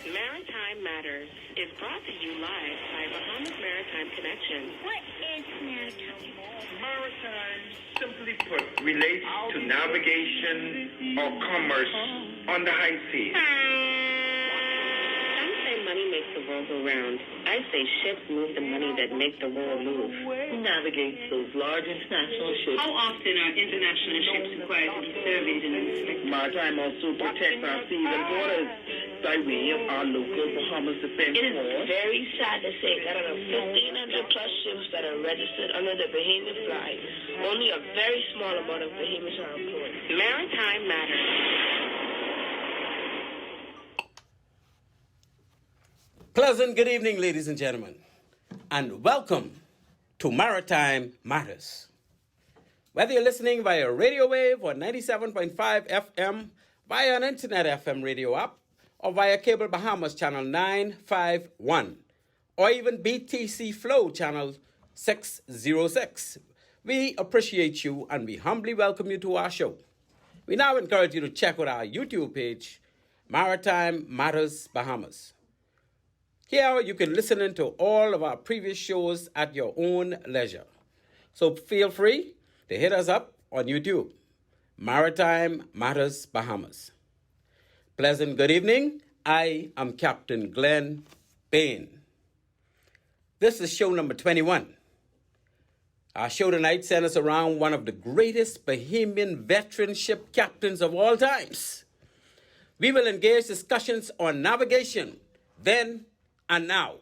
Maritime Matters is brought to you live by Bahamas Maritime Connection. What is maritime? Maritime, simply put, relates to navigation or commerce on the high seas. Some say money makes the world go round. I say ships move the money that make the world move. Who navigates those large international ships? How often are international ships required to be surveyed and inspected? Maritime also protects our seas and waters by way of our local Bahamas Defense It is Force. very sad to say that out of 1,500 plus ships that are registered under the Bahamian flag, only a very small amount of Bahamians are employed. Maritime Matters. Pleasant good evening, ladies and gentlemen, and welcome to Maritime Matters. Whether you're listening via radio wave or 97.5 FM, via an internet FM radio app, or via Cable Bahamas channel 951, or even BTC Flow channel 606, we appreciate you and we humbly welcome you to our show. We now encourage you to check out our YouTube page, Maritime Matters Bahamas. Here you can listen into all of our previous shows at your own leisure. So feel free to hit us up on YouTube, Maritime Matters Bahamas. Pleasant good evening. I am Captain Glenn Bain. This is show number 21. Our show tonight centers around one of the greatest Bahamian veteran ship captains of all times. We will engage discussions on navigation, then and now.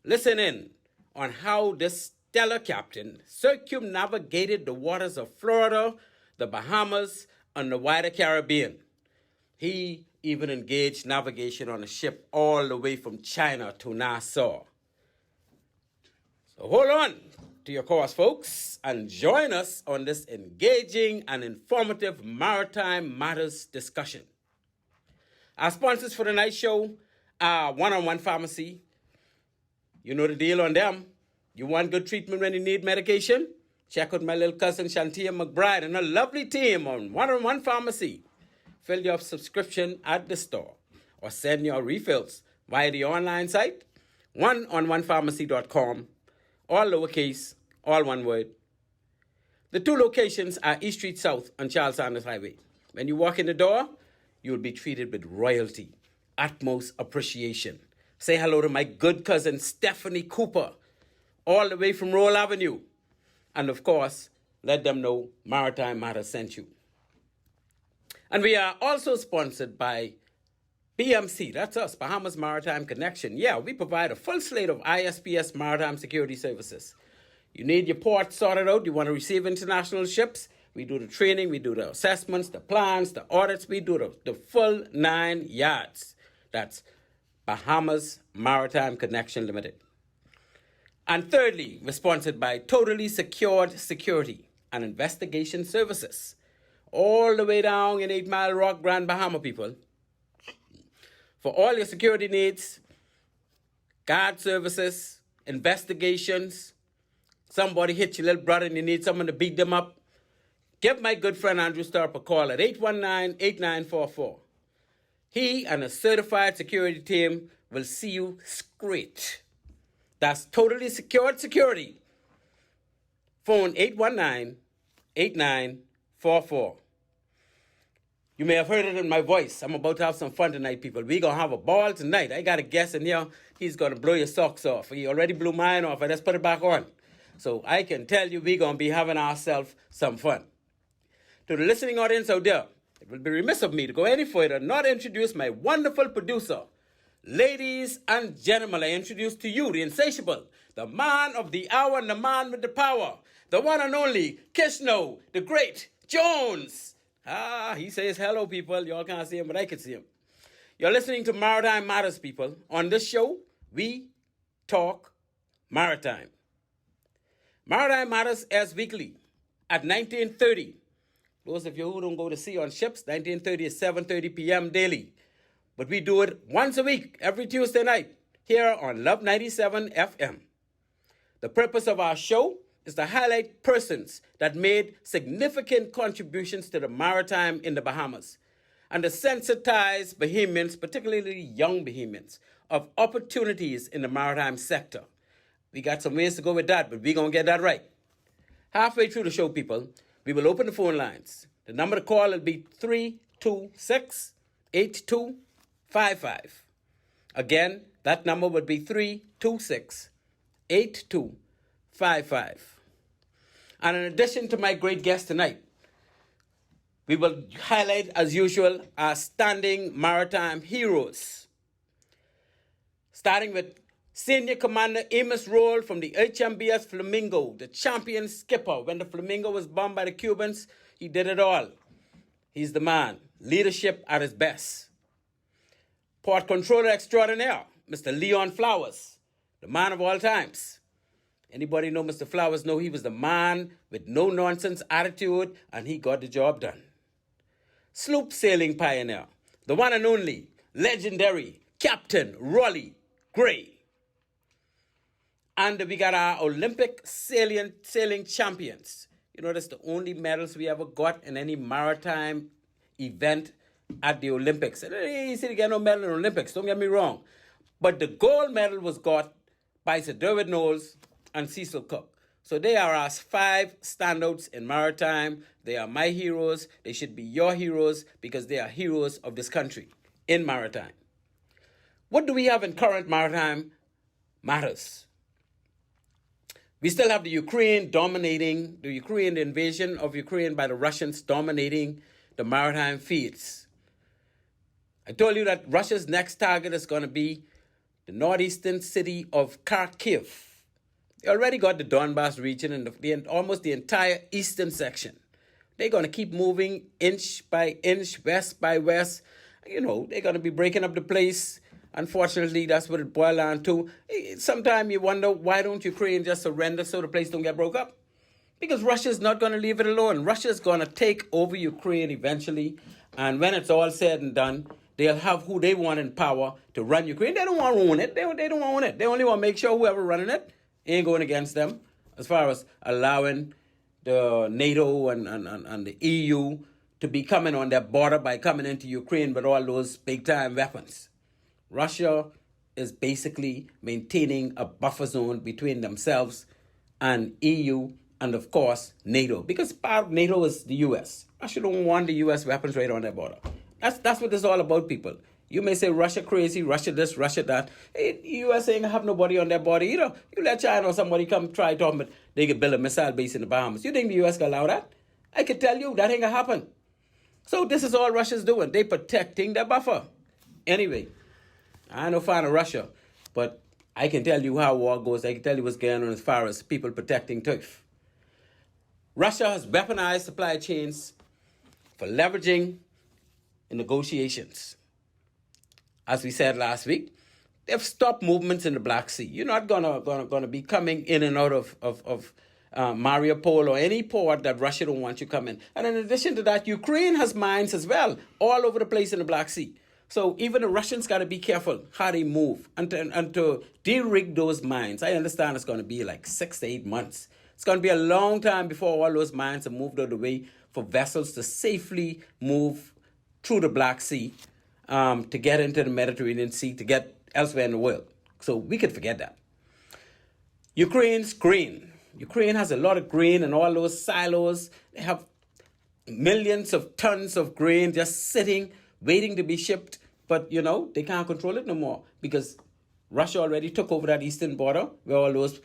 Listen in on how this stellar captain circumnavigated the waters of Florida, the Bahamas, and the wider Caribbean. He even engaged navigation on a ship all the way from China to Nassau. So hold on to your course, folks, and join us on this engaging and informative Maritime Matters discussion. Our sponsors for tonight's show are One-on-One Pharmacy. You know the deal on them. You want good treatment when you need medication? Check out my little cousin Shantia McBride and her lovely team on One-on-One Pharmacy. Fill your subscription at the store or send your refills via the online site, oneononepharmacy.com, all lowercase, all one word. The two locations are East Street South on Charles Sanders Highway. When you walk in the door, you will be treated with royalty, utmost appreciation. Say hello to my good cousin Stephanie Cooper, all the way from Royal Avenue. And of course, let them know Maritime Matters sent you. And we are also sponsored by BMC, that's us, Bahamas Maritime Connection. Yeah, we provide a full slate of ISPS maritime security services. You need your port sorted out, you want to receive international ships, we do the training, we do the assessments, the plans, the audits, we do the full 9 yards. That's Bahamas Maritime Connection Limited. And thirdly, we're sponsored by Totally Secured Security and Investigation Services. All the way down in 8 Mile Rock, Grand Bahama, people. For all your security needs, guard services, investigations, somebody hit your little brother and you need someone to beat them up, give my good friend Andrew Starp a call at 819-8944. He and a certified security team will see you straight. That's Totally Secured Security. Phone 819-8944. You may have heard it in my voice. I'm about to have some fun tonight, people. We're going to have a ball tonight. I got a guest in here. He's going to blow your socks off. He already blew mine off. I just put it back on. So I can tell you we're going to be having ourselves some fun. To the listening audience out there, it will be remiss of me to go any further and not introduce my wonderful producer. Ladies and gentlemen, I introduce to you the insatiable, the man of the hour and the man with the power, the one and only Kishno, the great Jones. He says hello, people. Y'all can't see him, but I can see him. You're listening to Maritime Matters, people. On this show, we talk maritime. Maritime Matters airs weekly at 19:30. Those of you who don't go to sea on ships, 19:30 is 7:30 p.m. daily. But we do it once a week, every Tuesday night, here on Love 97 FM. The purpose of our show is to highlight persons that made significant contributions to the maritime in the Bahamas and to sensitize Bahamians, particularly young Bahamians, of opportunities in the maritime sector. We got some ways to go with that, but we're going to get that right. Halfway through the show, people, we will open the phone lines. The number to call will be 326-8255. Again, that number would be 326-8255. And in addition to my great guest tonight, we will highlight, as usual, our standing maritime heroes. Starting with Senior Commander Amos Roll from the HMBS Flamingo, the champion skipper. When the Flamingo was bombed by the Cubans, he did it all. He's the man. Leadership at his best. Port Controller Extraordinaire, Mr. Leon Flowers, the man of all times. Anybody know Mr. Flowers know he was the man with no-nonsense attitude, and he got the job done. Sloop sailing pioneer, the one and only, legendary Captain Raleigh Gray. And we got our Olympic sailing champions. You know, that's the only medals we ever got in any maritime event at the Olympics. And it ain't easy to get no medal in the Olympics, don't get me wrong. But the gold medal was got by Sir Derwin Knowles and Cecil Cook. So they are our 5 standouts in maritime. They are my heroes. They should be your heroes because they are heroes of this country in maritime. What do we have in current maritime matters? We still have the invasion of Ukraine by the Russians dominating the maritime fields. I told you that Russia's next target is going to be the northeastern city of Kharkiv. They already got the Donbass region and almost the entire eastern section. They're going to keep moving inch by inch, west by west. You know, they're going to be breaking up the place. Unfortunately, that's what it boils down to. Sometimes you wonder, why don't Ukraine just surrender so the place don't get broke up? Because Russia's not going to leave it alone. Russia's going to take over Ukraine eventually. And when it's all said and done, they'll have who they want in power to run Ukraine. They don't want to own it. They don't want to own it. They only want to make sure whoever running it ain't going against them as far as allowing the NATO and the EU to be coming on their border by coming into Ukraine with all those big-time weapons. Russia is basically maintaining a buffer zone between themselves and EU and, of course, NATO. Because part of NATO is the U.S. Russia don't want the U.S. weapons right on their border. That's what it's all about, people. You may say Russia crazy, Russia this, Russia that. The U.S. ain't have nobody on their border either. You let China or somebody come try talking about they could build a missile base in the Bahamas. You think the U.S. can allow that? I can tell you that ain't gonna happen. So this is all Russia's doing. They protecting their buffer. Anyway, I'm no fan of Russia, but I can tell you how war goes. I can tell you what's going on as far as people protecting turf. Russia has weaponized supply chains for leveraging in negotiations. As we said last week, they've stopped movements in the Black Sea. You're not gonna be coming in and out of Mariupol or any port that Russia don't want you coming. And in addition to that, Ukraine has mines as well, all over the place in the Black Sea. So even the Russians got to be careful how they move and to de-rig those mines. I understand it's going to be like 6 to 8 months. It's going to be a long time before all those mines are moved out of the way for vessels to safely move through the Black Sea to get into the Mediterranean Sea, to get elsewhere in the world. So we could forget that. Ukraine's grain. Ukraine has a lot of grain and all those silos. They have millions of tons of grain just sitting, waiting to be shipped, but, you know, they can't control it no more because Russia already took over that eastern border where all those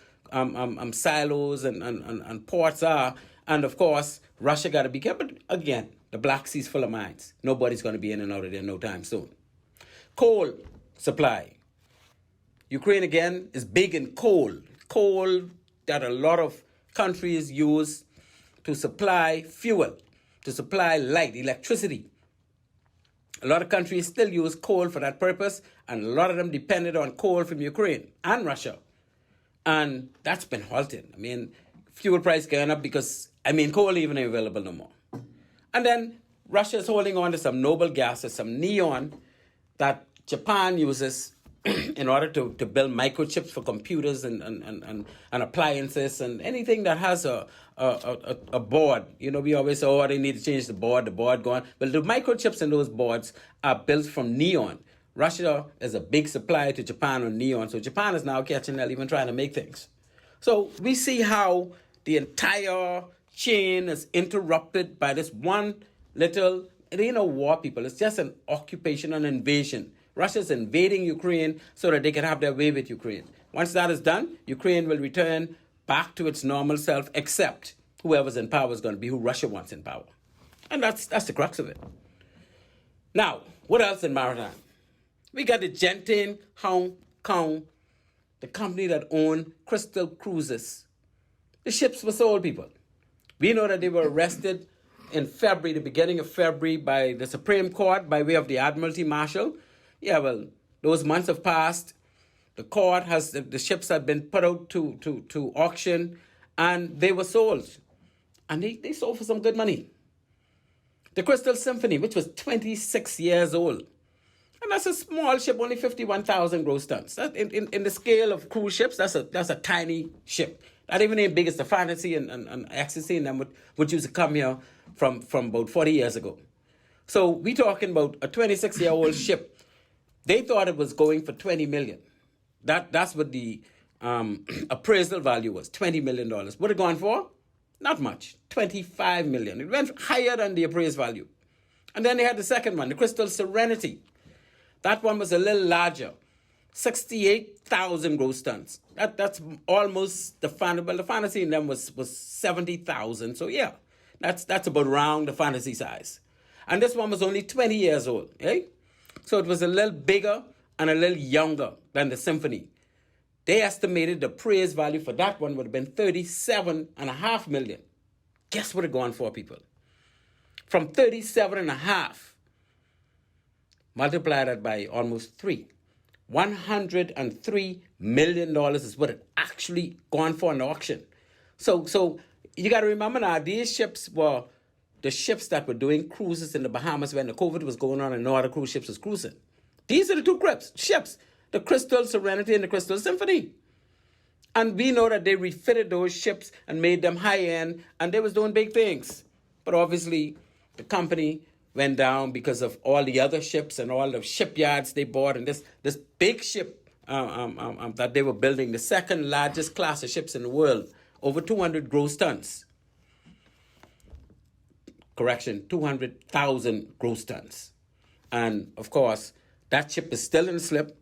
silos and ports are. And, of course, Russia got to be careful. But, again, the Black Sea's full of mines. Nobody's going to be in and out of there no time soon. Coal supply. Ukraine, again, is big in coal. Coal that a lot of countries use to supply fuel, to supply light, electricity. A lot of countries still use coal for that purpose, and a lot of them depended on coal from Ukraine and Russia. And that's been halted. I mean, fuel price going up because, coal even ain't available no more. And then Russia is holding on to some noble gases, some neon that Japan uses in order to build microchips for computers and appliances and anything that has a a board. You know, we always say, oh, they need to change the board gone. But the microchips in those boards are built from neon. Russia is a big supplier to Japan on neon, so Japan is now catching that, even trying to make things. So we see how the entire chain is interrupted by this one little, it ain't a war, people. It's just an occupation, an invasion. Russia's invading Ukraine so that they can have their way with Ukraine. Once that is done, Ukraine will return back to its normal self, except whoever's in power is going to be who Russia wants in power. And that's the crux of it. Now, what else in maritime? We got the Genting Hong Kong, the company that owned Crystal Cruises. The ships were sold, people. We know that they were arrested in February, the beginning of February, by the Supreme Court by way of the Admiralty Marshal. Yeah, well, those months have passed. The court has, the ships have been put out to auction, and they were sold. And they sold for some good money. The Crystal Symphony, which was 26 years old. And that's a small ship, only 51,000 gross tons. In the scale of cruise ships, that's a tiny ship. Not even as big as the Fantasy and Ecstasy and them would used to come here from about 40 years ago. So we're talking about a 26-year-old ship. They thought it was going for $20 million. That's what the appraisal value was, $20 million. What it gone for? Not much, $25 million. It went higher than the appraised value. And then they had the second one, the Crystal Serenity. That one was a little larger, 68,000 gross tons. That's almost the Fantasy. Well, the Fantasy in them was 70,000. So yeah, that's about around the Fantasy size. And this one was only 20 years old, eh? So it was a little bigger and a little younger than the Symphony. They estimated the appraised value for that one would have been $37.5 million. Guess what it gone for, people? From 37.5, multiply that by almost 3. $103 million is what it actually gone for in the auction. So you got to remember now, these ships were the ships that were doing cruises in the Bahamas when the COVID was going on and no other cruise ships was cruising. These are the two ships, the Crystal Serenity and the Crystal Symphony. And we know that they refitted those ships and made them high-end, and they was doing big things. But obviously, the company went down because of all the other ships and all the shipyards they bought, and this big ship that they were building, the second largest class of ships in the world, over 200 gross tons. Correction, 200,000 gross tons. And of course, that ship is still in the slip,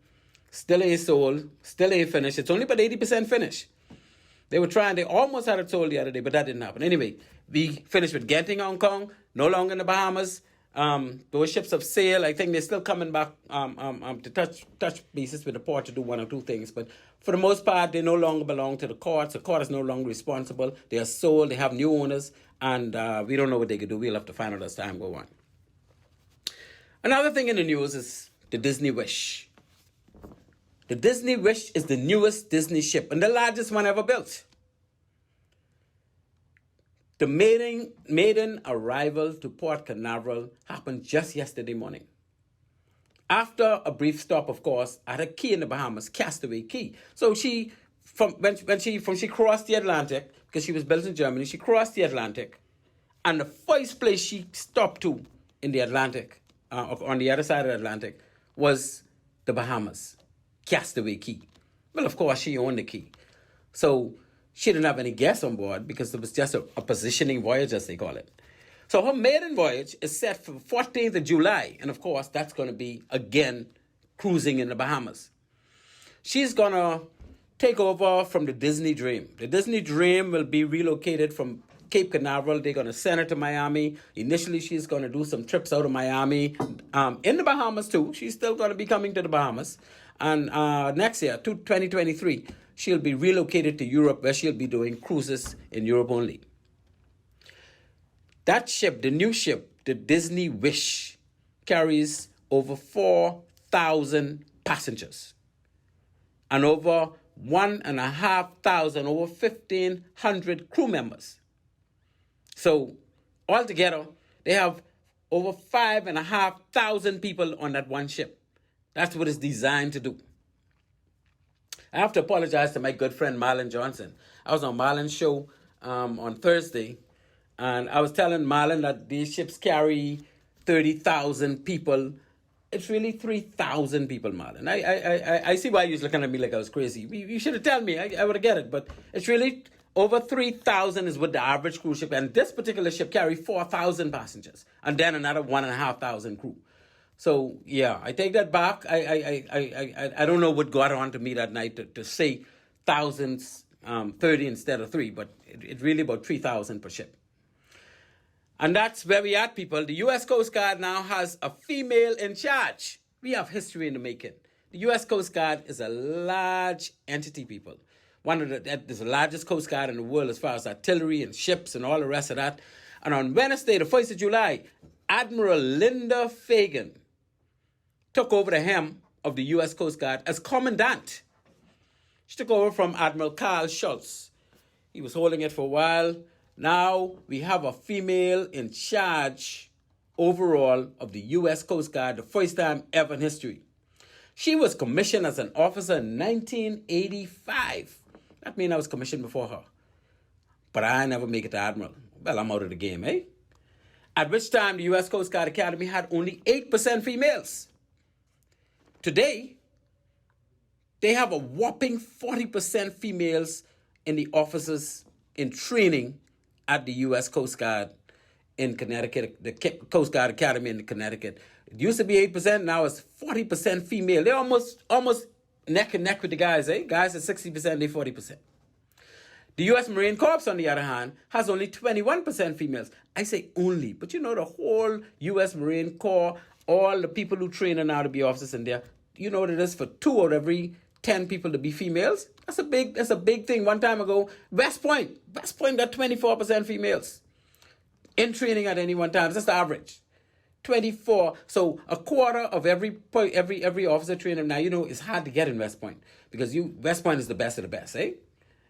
still ain't sold, still ain't finished. It's only about 80% finished. They almost had it sold the other day, but that didn't happen. Anyway, we finished with Genting Hong Kong, no longer in the Bahamas. Those ships have sailed. I think they're still coming back to touch bases with the port to do one or two things. But for the most part, they no longer belong to the courts. The court is no longer responsible. They are sold. They have new owners. And we don't know what they could do. We'll have to find out as time goes on. Another thing in the news is the Disney Wish. The Disney Wish is the newest Disney ship and the largest one ever built. The maiden arrival to Port Canaveral happened just yesterday morning. After a brief stop, of course, at a key in the Bahamas, Castaway Key. So when she crossed the Atlantic, because she was built in Germany, she crossed the Atlantic, and the first place she stopped to in the Atlantic, on the other side of the Atlantic, was the Bahamas, Castaway Key. Well, of course, she owned the key. So she didn't have any guests on board because it was just a positioning voyage, as they call it. So her maiden voyage is set for 14th of July. And of course, that's going to be, again, cruising in the Bahamas. She's going to take over from the Disney Dream. The Disney Dream will be relocated from Cape Canaveral. They're going to send her to Miami. Initially, she's going to do some trips out of Miami. In the Bahamas, too. She's still going to be coming to the Bahamas. And next year, 2023, she'll be relocated to Europe, where she'll be doing cruises in Europe only. That ship, the new ship, the Disney Wish, carries over 4,000 passengers and over 1,500, over 1,500 crew members. So altogether, they have over 5,500 people on that one ship. That's what it's designed to do. I have to apologize to my good friend Marlon Johnson. I was on Marlon's show on Thursday, and I was telling Marlon that these ships carry 30,000 people. It's really 3,000 people, Marlon. I see why you're looking at me like I was crazy. You should have told me. I would have get it. But it's really over 3,000 is what the average cruise ship. And this particular ship carry 4,000 passengers. And then another 1,500 crew. So, yeah, I take that back. I don't know what got on to me that night to say thousands, 30 instead of 3. But it's really about 3,000 per ship. And that's where we at, people. The U.S. Coast Guard now has a female in charge. We have history in the making. The U.S. Coast Guard is a large entity, people. It's the largest Coast Guard in the world as far as artillery and ships and all the rest of that. And on Wednesday, the 1st of July, Admiral Linda Fagan took over the helm of the U.S. Coast Guard as Commandant. She took over from Admiral Carl Schultz. He was holding it for a while. Now we have a female in charge overall of the U.S. Coast Guard, the first time ever in history. She was commissioned as an officer in 1985. That means I was commissioned before her. But I never make it to Admiral. Well, I'm out of the game, eh? At which time the U.S. Coast Guard Academy had only 8% females. Today, they have a whopping 40% females in the officers in training at the U.S. Coast Guard in Connecticut, the Coast Guard Academy in Connecticut. It used to be 8%, now it's 40% female. They're almost neck and neck with the guys, eh? Guys are 60%, they 40%. The U.S. Marine Corps, on the other hand, has only 21% females. I say only, but you know the whole U.S. Marine Corps, all the people who train are now to be officers in there, you know what it is for 2 out of every 10 people to be females? That's a big thing. One time ago, West Point got 24% females in training at any one time. That's the average. 24. So a quarter of every officer training now, you know, it's hard to get in West Point because West Point is the best of the best, eh?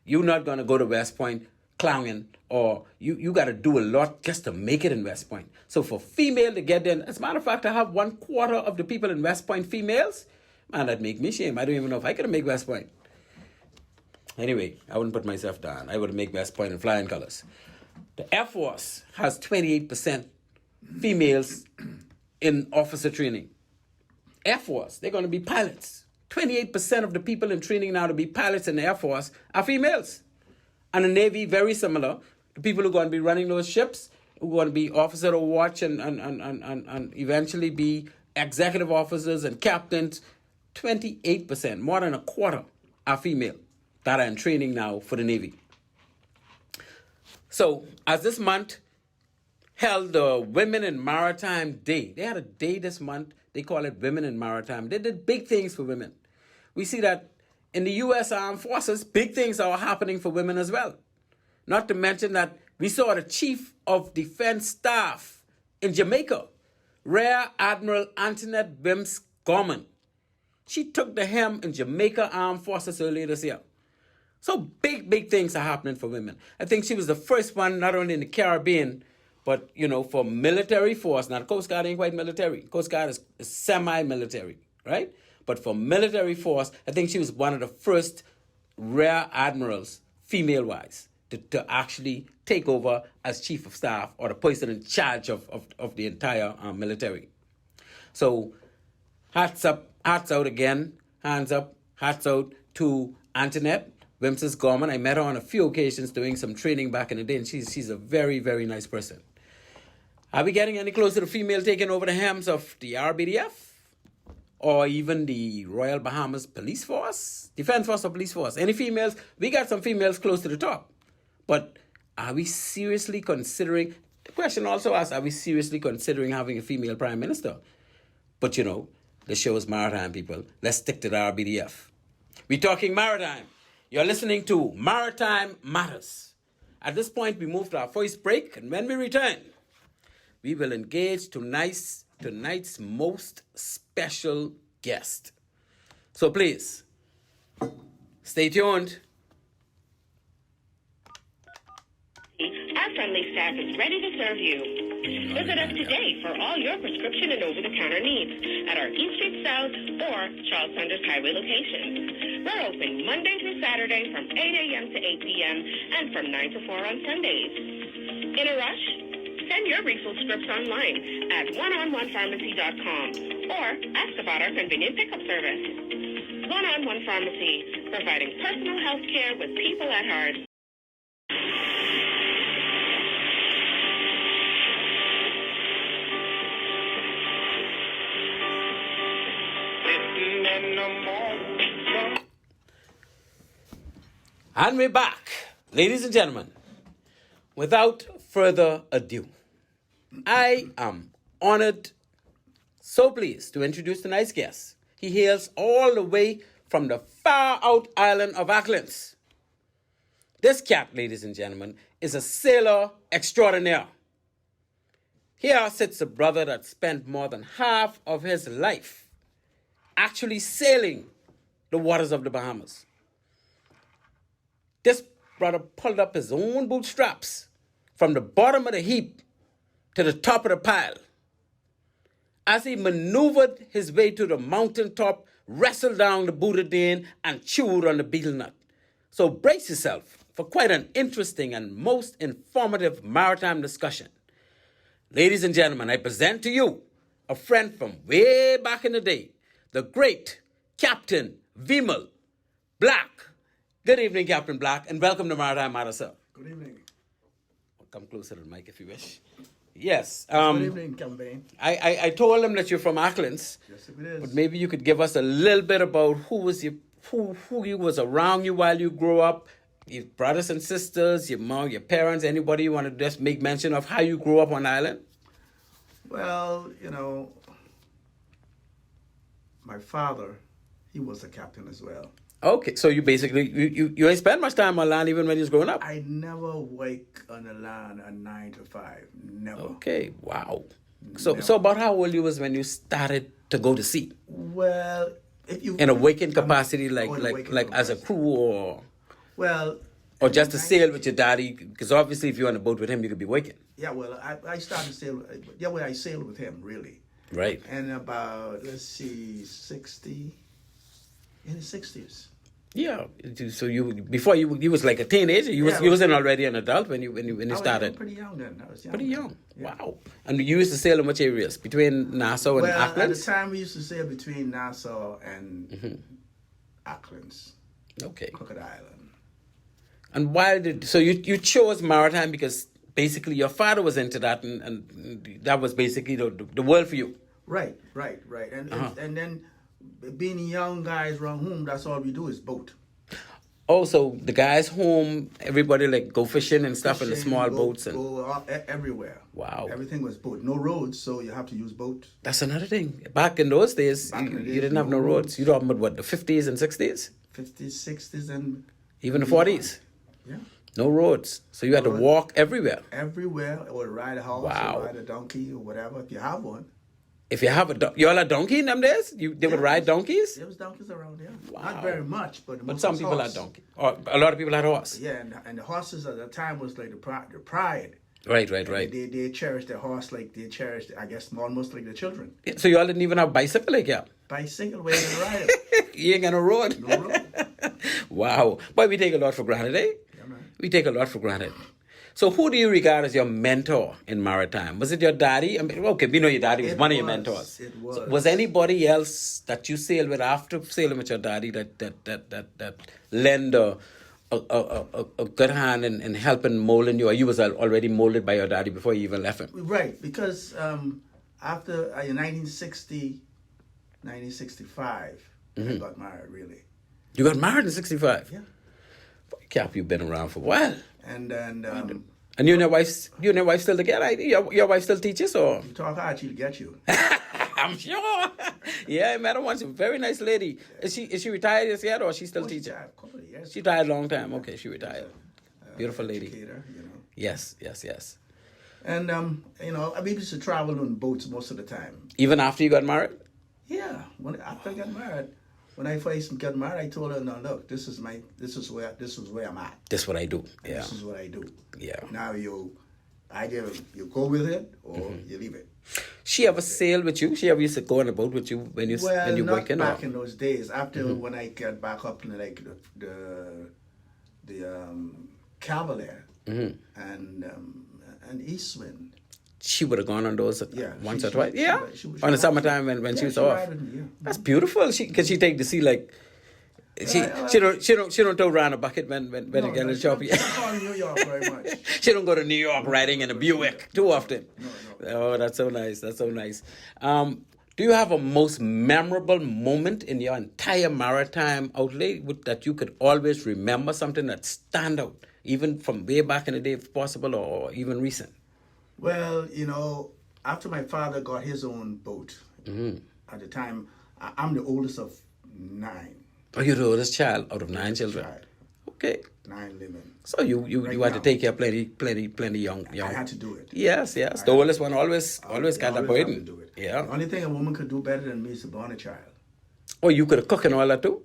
You're not going to go to West Point clowning, or you got to do a lot just to make it in West Point. So for female to get in, as a matter of fact, I have 1/4 of the people in West Point females. Man, that'd make me shame. I don't even know if I could make West Point. Anyway, I wouldn't put myself down. I would make West Point in flying colors. The Air Force has 28% females in officer training. Air Force, they're going to be pilots. 28% of the people in training now to be pilots in the Air Force are females. And the Navy, very similar. The people who are going to be running those ships, who are going to be officer of watch and eventually be executive officers and captains, 28%, more than a quarter, are female that are in training now for the Navy. So, as this month held the Women in Maritime Day, they had a day this month, they call it Women in Maritime. They did big things for women. We see that in the U.S. Armed Forces, big things are happening for women as well. Not to mention that we saw the Chief of Defense Staff in Jamaica, Rear Admiral Antoinette Bims Gorman. She took the helm in Jamaica Armed Forces earlier this year. So big things are happening for women. I think she was the first one, not only in the Caribbean, but, you know, for military force. Now, the Coast Guard ain't quite military. Coast Guard is semi-military, right? But for military force, I think she was one of the first rear admirals, female-wise, to actually take over as chief of staff or the person in charge of the entire military. So, hats up, hats out again, hands up, hats out to Antoinette Wimses Gorman. I met her on a few occasions doing some training back in the day, and she's a very, very nice person. Are we getting any closer to female taking over the helms of the RBDF? Or even the Royal Bahamas Police Force? Defense Force or Police Force? Any females? We got some females close to the top. But are we seriously considering, the question also asks, are we seriously considering having a female prime minister? But you know, the show is maritime, people. Let's stick to the RBDF. We're talking maritime. You're listening to Maritime Matters. At this point, we move to our first break, and when we return, we will engage tonight's most special guest. So please, stay tuned. Our friendly staff is ready to serve you. Visit us today for all your prescription and over-the-counter needs at our East Street South or Charles Sanders Highway locations. We're open Monday through Saturday from 8 a.m. to 8 p.m. and from 9 to 4 on Sundays. In a rush? Send your refill scripts online at oneononepharmacy.com or ask about our convenient pickup service. One-on-One Pharmacy, providing personal health care with people at heart. And we're back. Ladies and gentlemen, without further ado, I am honored, so pleased to introduce tonight's guest. He hails all the way from the far out island of Auckland. This Capt, ladies and gentlemen, is a sailor extraordinaire. Here sits a brother that spent more than half of his life actually sailing the waters of the Bahamas. This brother pulled up his own bootstraps from the bottom of the heap to the top of the pile. As he maneuvered his way to the mountaintop, wrestled down the Buddha Dane and chewed on the betel nut. So brace yourself for quite an interesting and most informative maritime discussion. Ladies and gentlemen, I present to you a friend from way back in the day, the great Captain Vemal Black. Good evening, Captain Black, and welcome to Maritime Matters, sir. Good evening. Come closer to the mic if you wish. Yes. Good evening, Campaign. I told him that you're from Auckland. Yes, it is. But maybe you could give us a little bit about who you was around you while you grew up, your brothers and sisters, your mom, your parents, anybody you want to just make mention of how you grew up on island? Well, my father, he was a captain as well. Okay, so you basically, you ain't spend much time on land even when you was growing up? I never wake on the land at 9 to 5. Never. Okay, wow. So about how old you was when you started to go to sea? Well, if you... In a waking capacity, like as a capacity. crew or... Well... Or just to sail with your daddy? Because obviously if you're on a boat with him, you could be waking. Yeah, well, I started sailed... Yeah, well, I sailed with him, really. Right. And about, let's see, 60... In the 60s. Yeah. So before you was like a teenager. You wasn't already an adult when you started. I was pretty young then. I was young. Pretty young. Yeah. Wow. And you used to sail in which areas? Between Nassau and Well, Auckland? at the time we used to sail between Nassau and Auckland, Okay. Crooked Island. And why so you chose maritime because basically your father was into that and that was basically the world for you. Right. And then being young guys around home, that's all we do is boat. Oh, so the guys home, everybody like go fishing and stuff in the small boats and go everywhere. Wow. Everything was boat. No roads, so you have to use boat. That's another thing. Back in those days, you didn't have no roads. You talking about what, the 50s and 60s? 50s, 60s, and Even the 40s? Yeah. No roads. So you had to walk everywhere. Everywhere, or ride a horse, Wow. or ride a donkey, or whatever, if you have one. If you have you all a donkey in them days? They would ride donkeys? There was donkeys around here. Wow. Not very much, but But some people horse. had donkey. Or a lot of people had horse. Yeah, and the horses at the time was like the pride. Right. They cherished their horse like they cherished, I guess, almost like the children. So you all didn't even have bicycle like yeah? Bicycle, where you ride it. You ain't got no road. No road. Wow. But we take a lot for granted, eh? Yeah, man. We take a lot for granted. So who do you regard as your mentor in maritime? Was it your daddy? I mean, okay, we know your daddy was one of your mentors. It was. So was anybody else that you sailed with after sailing with your daddy that lend a good hand in helping molding you, or you was already molded by your daddy before you even left him? Right, because after in 1965, I got married, really. You got married in 65? Yeah. Boy, Cap, you've been around for a while. And And you and your wife still together? Your wife still teaches, or? you talk hard, she'll get you. I'm sure. Yeah, I met her once. A very nice lady. Is she retired yet, or is she still teaching? A couple of years. She retired a long time. Okay, she retired. Beautiful lady. Educator, Yes. And I used to travel on boats most of the time. Even after you got married? Yeah, after I got married, when I first got married, I told her, "No, look, this is where I'm at. This is what I do. And Yeah. This is what I do. Yeah. Now either you go with it or you leave it." She ever sailed with you? She ever used to go on a boat with you when you Well, not working? back Or? in those days. After when I got back up in like the Cavalier and Eastwind. She would have gone on those once or twice. She Yeah, would on the ride summertime when she was off. ride with me, yeah. That's beautiful. Cause she take the sea like. She don't throw around a bucket when No, it get in the she shop. don't call New York very much. She don't go to New York riding in a Buick too often. No. Oh, that's so nice. That's so nice. Do you have a most memorable moment in your entire maritime outlay that you could always remember, something that stand out, even from way back in the day, if possible, or even recent? Well, after my father got his own boat, at the time, I'm the oldest of 9. Oh, you're the oldest child out of 9 children. Child. Okay. 9 living. So you Right had to now. take care of plenty young. I had to do it. Yes. The oldest one always got that always have to burden. do it. Yeah. The only thing a woman could do better than me is to born a child. Oh, you could have cooked and all that too?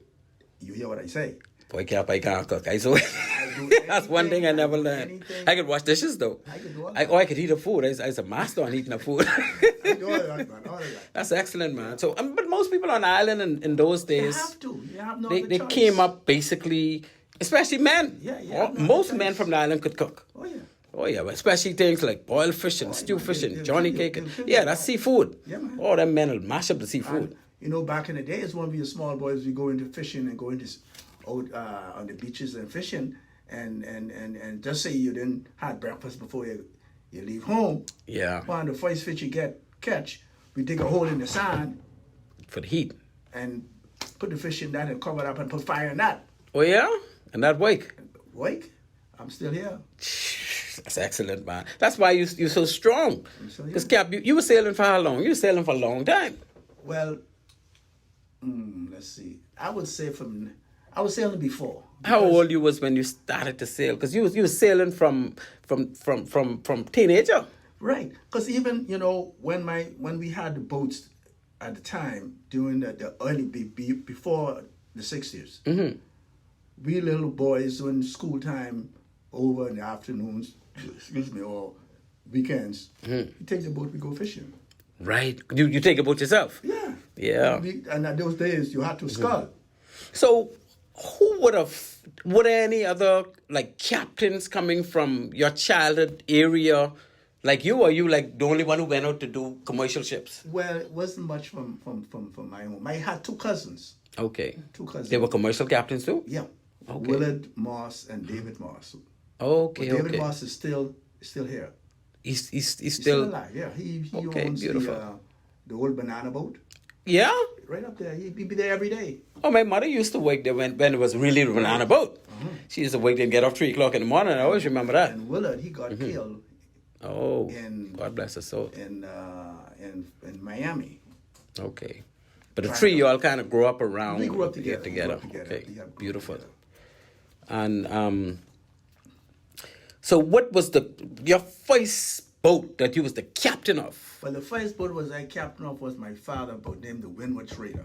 You hear what I say? Boy, Cap, I can't cook. That's one thing I never learned. anything. I could wash dishes though. I could do all I could heat up food. I was a master on heating up food. I do all that, man. All of that. That's excellent, man. So, but most people on the island in those You days, have to. You have no they other choice. came up basically, especially men. Yeah, Most men from the island could cook. Oh, yeah. Oh yeah, but especially things like boiled fish and stew fish and they'll Johnny kill you. cake. And, They'll kill yeah, you. that's seafood. Yeah, man. Oh, them men will mash up the seafood. And, back in the days when we were small boys, we go into fishing and go into out on the beaches and fishing, and just say you didn't have breakfast before you leave home. Yeah, One of the first fish you catch, we dig a hole in the sand for the heat. and put the fish in that and cover it up and put fire in that. Oh yeah, and that wake. Wake, I'm still here. That's excellent, man. That's why you're so strong. So, Because yeah. Cap, you were sailing for how long? You were sailing for a long time. Well, let's see. I would say I was sailing before. How because- old you was when you started to sail? Because you was sailing from teenager. Right, because even when we had the boats at the time during the early before the 60s, we little boys when school time over in the afternoons, or weekends, we take the boat, we go fishing. Right. You take a boat yourself. Yeah. Yeah. And at those days you had to scull. So who were there any other like captains coming from your childhood area like you, or you like the only one who went out to do commercial ships? Well, it wasn't much from my home. I had 2 cousins. Okay. 2 cousins. They were commercial captains too? Yeah. Okay. Willard Moss and David Moss. Okay, But David okay. Moss is still here. He's He's still alive. Yeah, he Okay, owns beautiful. the old banana boat Yeah? right up there. He'd be there every day. Oh, my mother used to work there when it was really a banana boat. She used to work there and get off 3 o'clock in the morning. I always remember that. And Willard, he got killed Oh, in- God bless her soul. in Miami. Okay. But the 3 you all kind of grew up around. We grew up together. Okay, We have grown beautiful. together. And so what was your first boat that you was the captain of? Well, the first boat I captain of was my father boat named the Windward Trader.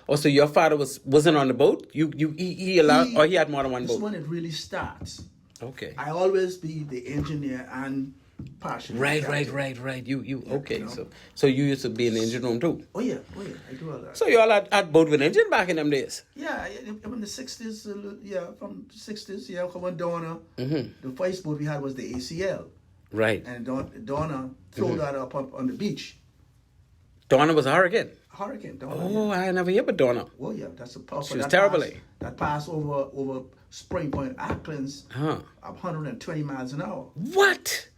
Oh, so your father wasn't on the boat? He allowed, or he had more than one This boat? when it really starts. Okay. I always be the engineer and partially Right. captain. You okay? you know. So you used to be in the engine room too. Oh yeah, I do all that. So you all had boat with engine back in them days. Yeah, in the 60s, from the 60s, come on, Donna. Mm-hmm. The first boat we had was the ACL. Right. And Donna threw that up on the beach. Donna was a hurricane. Hurricane, Donna. Oh, I never hear about Donna. Well, yeah, that's a powerful. She was terrible, eh? That passed over Spring Point, Acklands, Huh. 120 miles an hour. What?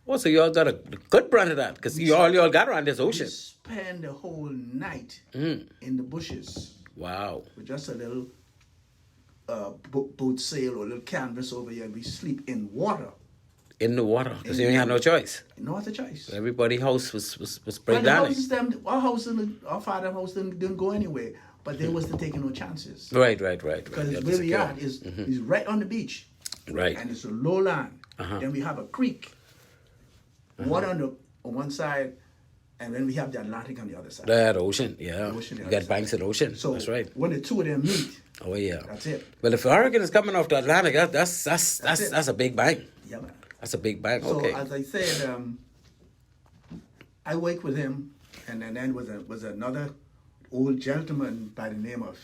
Oh, so you all got a good brand of that because you all got around this We ocean. spend the whole night Mm. in the bushes Wow. with just a little boat sail or a little canvas over here. We sleep in water. In the water because you ain't had no choice. No other choice. Everybody's house was Well, break the down. houses, our father's house didn't go anywhere, but they wasn't taking no chances. Right. Because You have to where we secure. are is right on the beach. Right. And it's a low land. Uh-huh. Then we have a creek. Water on one side, and then we have the Atlantic on the other side. That ocean, yeah. The ocean, the You other got banks of the ocean. So That's right. when the two of them meet, Oh yeah. that's it. Well, if a hurricane is coming off the Atlantic, that's it. a big bang. Yeah, man. That's a big bang. So Okay. as I said, I worked with him, and then was another old gentleman by the name of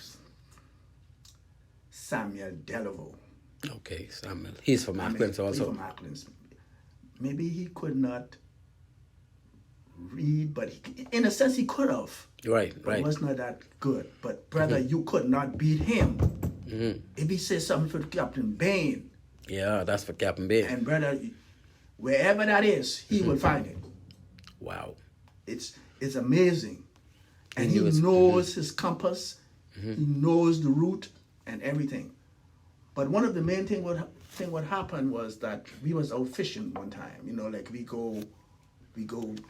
Samuel Delaveau. Okay, Samuel. He's from Auckland also. He's from Auckland. Maybe he could not read, but in a sense he could have. Right. He was not that good. But brother, you could not beat him. If he says something for Captain Bain. Yeah, that's for Captain Bain. And brother, wherever that is, he will find it. Wow. It's amazing. And he knows his compass. He knows the route and everything. But one of the main thing what happened was that we was out fishing one time. You know, like we go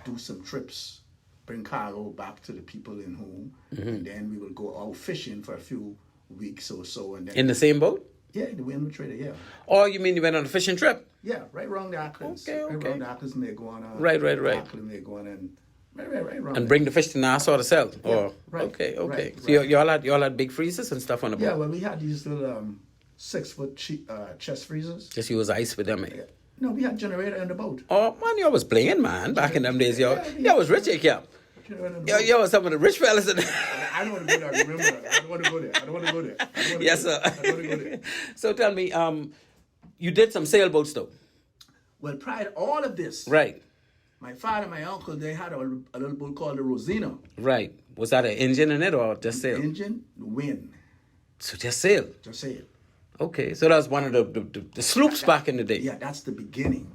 do some trips, bring cargo back to the people in home, and then we will go out fishing for a few weeks or so. And then in the same boat? Yeah, the Wind Trader, yeah. Oh, you mean you went on a fishing trip? Yeah, right around the Aucklands. Okay. Right around the Aucklands, may go on. Right. Auckland may go on and right around. And bring the fish to Nassau to sell? Yeah, Or, right. Okay. Right, So y'all had big freezers and stuff on the boat? Yeah, well, we had these little 6-foot chest freezers. Just use ice with them, eh? Yeah. No, we had generator in the boat. Oh, man, y'all was playing, man, back in them days. Y'all was rich, Cap. Generator in the boat. Y'all was some of the rich fellas. I don't want to go there. Remember, I don't want to go there. Yes, sir. I don't want to go there. So tell me, you did some sailboats, though? Well, prior to all of this, Right. my father and my uncle, they had a little boat called the Rosina. Right. Was that an engine in it or just sail? Engine, wind, So just sail. just say it. Okay, so that was one of the sloops back in the day. Yeah, that's the beginning.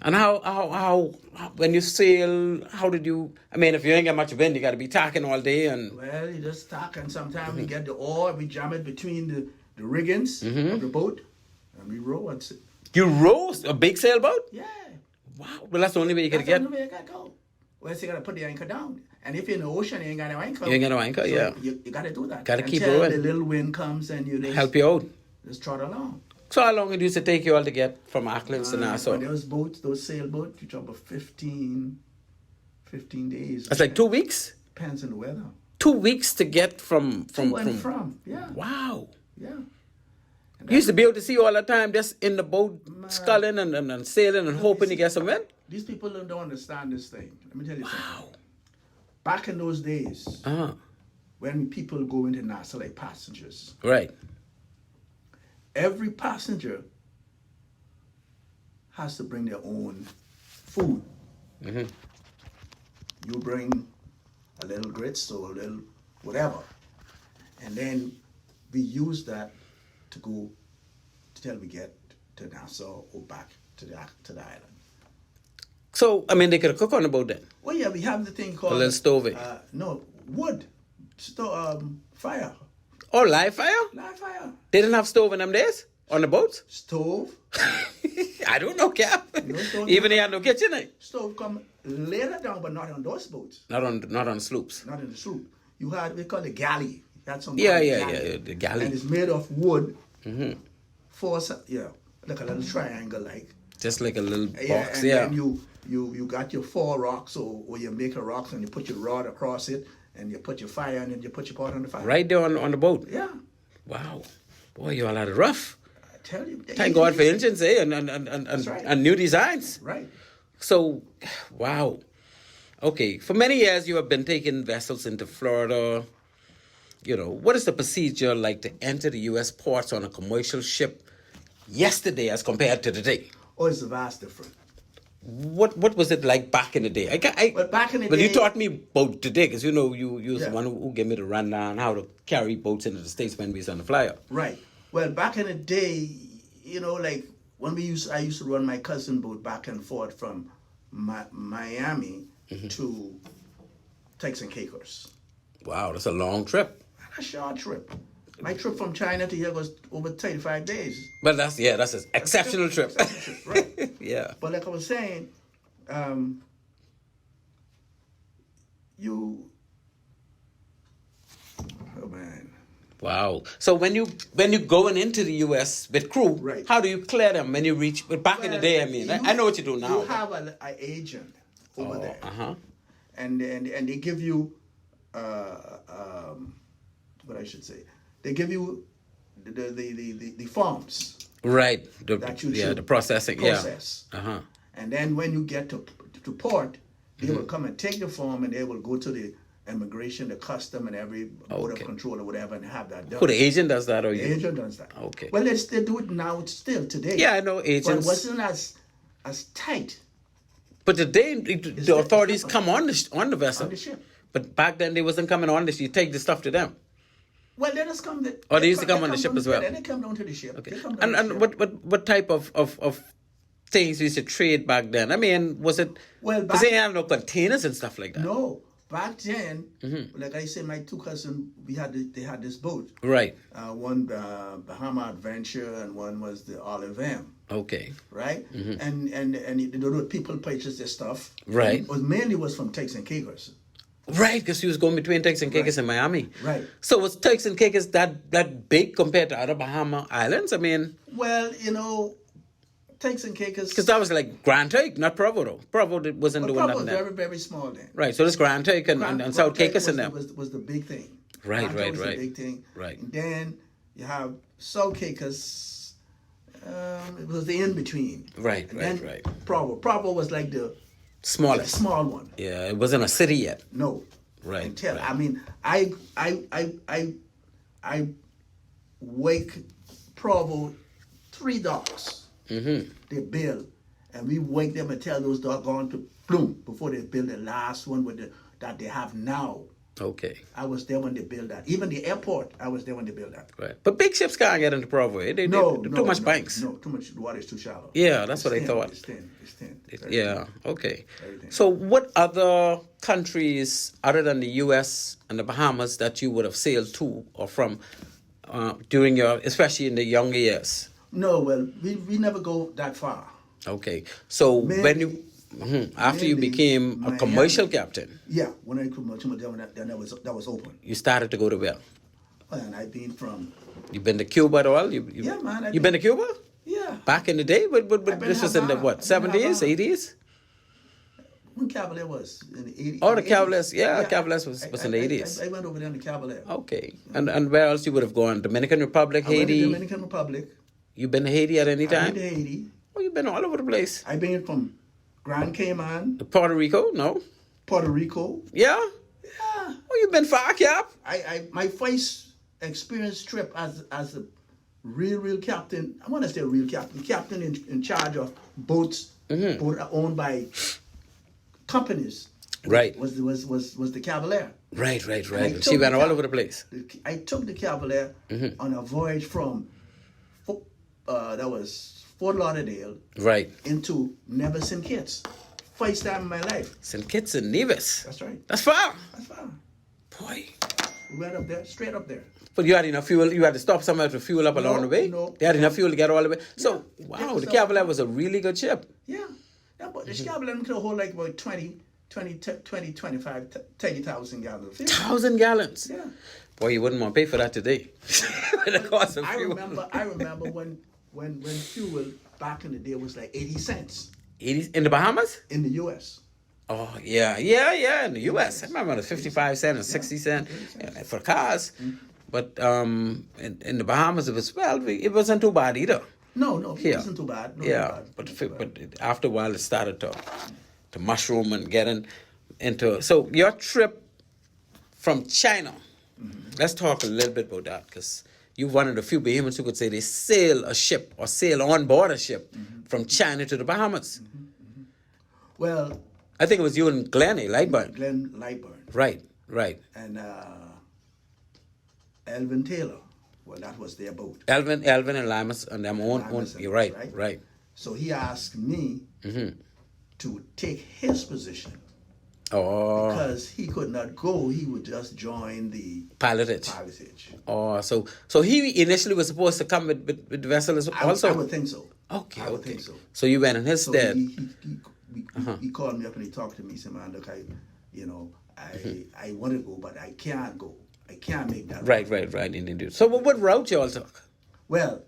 And how when you sail, how did you? I mean, if you ain't got much wind, you got to be tacking all day and. Well, you just talk, and sometimes we get the oar, we jam it between the riggings of the boat, and we row it. You rowed a big sailboat? Yeah. Wow. Well, that's the only way you could That's get. the only way you gotta go. Well, so you gotta put the anchor down. And if you're in the ocean, you ain't got no anchor. You ain't got no anchor, So yeah. You gotta do that. Gotta keep Until rowing. the little wind comes and you just Help you out. just trot along. So how long it used to take you all to get from Auckland to Nassau? When those boats, those sailboats, you jump 15 days. That's like 2 weeks? Depends on the weather. 2 weeks to get from Yeah. Wow. Yeah. You used to be able to see all the time just in the boat, sculling and sailing and hoping to get some wind? These people don't understand this thing. Let me tell you something. Back in those days, when people go into Nassau like passengers, Right. every passenger has to bring their own food. You bring a little grits or a little whatever. And then we use that to go till we get to Nassau or back to the island. So, I mean, they could cook on the boat then? Well, yeah, we have the thing called... A little stove. No, wood. Fire. Oh, live fire? Live fire. They didn't have stove in them days? On the boats? Stove. I don't know, Cap. No stove. Even they had no kitchen, eh? Stove come later down, but not on those boats. Not on sloops. Not in the sloop. You had, we call it galley. You had some Yeah, galley. the galley. And it's made of wood. Like a little triangle, like. Just like a little box, And then you got your 4 rocks, or you make a rock and you put your rod across it, and you put your fire, and then you put your pot on the fire. Right there on the boat? Yeah. Wow. Boy, you all had it rough. I tell you. Thank God for engines, eh? right. And new designs. Right. So, wow. Okay, for many years you have been taking vessels into Florida. You know, what is the procedure like to enter the U.S. ports on a commercial ship yesterday as compared to today? Oh, it's a vast difference. What was it like back in the day? Well, back in the you day- taught me about today, because you know you was the Yeah. one who gave me the rundown how to carry boats into the States when we was on the flyer. Right. Well, back in the day, you know, like when I used to run my cousin boat back and forth from Miami to Turks and Caicos. Wow, that's a long trip. A short trip. My trip from China to here was over 35 days. But that's an exceptional trip. Right. Yeah. But like I was saying, oh man. Wow. So when you going into the U.S. with crew, Right. how do you clear them when you reach? But back in the day, I mean, I know what you do now. You have an agent over there, Uh-huh. and they give you, what I should say, they give you the forms Right. that you should the processing. process. Yeah. Uh-huh. And then when you get to port, They will come and take the form, and they will go to the immigration, the custom, and every border Okay. control or whatever, and have that done. Who, the agent does that or The you? agent does that. Okay. Well, they do it now still today. Yeah, I know But it agents. wasn't as tight But today, the authorities come on the vessel. on the ship. But back then, they wasn't coming on this. You take the stuff to them. Well, let us come. Oh, they used to come on the ship down, as well? Yeah, they come down to the ship. Okay. They come down And to the ship. what type of things we used to trade back then? I mean, was it? Well, because back- they have no containers and stuff like that. No, back then, Mm-hmm. like I said, my two cousins, they had this boat. Right. One Bahama Adventure, and one was the Olive M. Okay. Right, and the people purchased their stuff. Right. It was mainly from Turks and Caicos. Right, because he was going between Turks and Caicos and Miami. Right. So was Turks and Caicos that big compared to other Bahama islands? I mean, Well, Turks and Caicos. because that was like Grand Turk, not Provo though. Provo wasn't doing Provo nothing was there. very, very small then. Right, so this Grand Turk and South Caicos and them. was the big thing. Right, Grand Turk was right. the big thing. Right. And then you have South Caicos. It was the in between. Right, And right, then right. Provo was like the Smallest. small one. Yeah, it wasn't a city yet. No. Right, Until right. I mean, I wake Provo 3 dogs. Mm-hmm. They build, and we wake them and tell those dogs on to bloom before they build the last one that they have now. Okay, I was there when they built that. Even the airport, I was there when they built that. right. But big ships can't get into Provo. Eh? They too much banks. No, too much. The water is too shallow. Yeah, that's what I thin, thought. It's thin. Yeah, okay. Very thin. So what other countries other than the U.S. and the Bahamas that you would have sailed to or from during your, especially in the younger years? No, well, we never go that far. Okay, so when you, after you mainly became a Miami. commercial captain, Yeah, when I commercial, then that was open. you started to go to where? And I've been from You been to Cuba at all? Yeah, man, I've You been to Cuba? yeah. Back in the day? But I've been this was in the Havana. what, I've been 70s, Havana. 80s? When Cavalier was in the 80s. Oh, the 80s. Cavaliers, yeah, Cavaliers was in the I- 80s. I went over there in the Cavalier. Okay. And where else you would have gone? Dominican Republic, I went to Haiti? Dominican Republic. You been to Haiti at any I've been time? to Haiti. Oh, you've been all over the place. I've been from Grand Cayman, Puerto Rico? No. Puerto Rico. Yeah? Yeah. Oh, you've been far, Cap. My first experience trip as a real captain. I want to say real captain in charge of boats, boat owned by companies. Right. Was the Cavalier. Right. I So you took went the all over the place. I took the Cavalier on a voyage from that was Fort Lauderdale Right. into Nevis St. Kitts. First time in my life. St. Kitts and Nevis. That's right. That's far. That's fine. Boy. We went up there, straight up there. But you had enough fuel. You had to stop somewhere to fuel up along the way? No. You had enough fuel to get all the way? So, Yeah. wow, Yeah, the so- Cavalier was a really good ship. Yeah. But the Cavalier could hold like about 20, 25, 30,000 gallons of fuel. 1,000 gallons. Yeah. Boy, you wouldn't want to pay for that today. The cost of I fuel. remember when fuel back in the day was like 80 cents 80s in the Bahamas? in the US. Oh, yeah, in the U.S. I remember it was 55 cents and 60 cents for cars. But in the Bahamas, it wasn't too bad either. No, it Yeah. wasn't too bad. No, Yeah, not bad. but after a while, it started to mushroom and get into... So your trip from China, let's talk a little bit about that, because you're one of the few Bahamians who could say they sail a ship or sail on board a ship from China to the Bahamas. Well, I think it was you and Glenn Lightburn. Glenn Lightburn Right. and Elvin Taylor. Well, that was their boat. Elvin and Limas and them own. Limas and You're them, right. So he asked me to take his position Oh, because he could not go. He would just join the pilotage. pilotage. Oh, so he initially was supposed to come with the vessel as also. I would think so. Okay, I would okay. think so. So you went in his So stead. he called me up and he talked to me. He said, "Man, look, I want to go, but I can't go. I can't make that." Right. Indeed. So what route you all took? Well,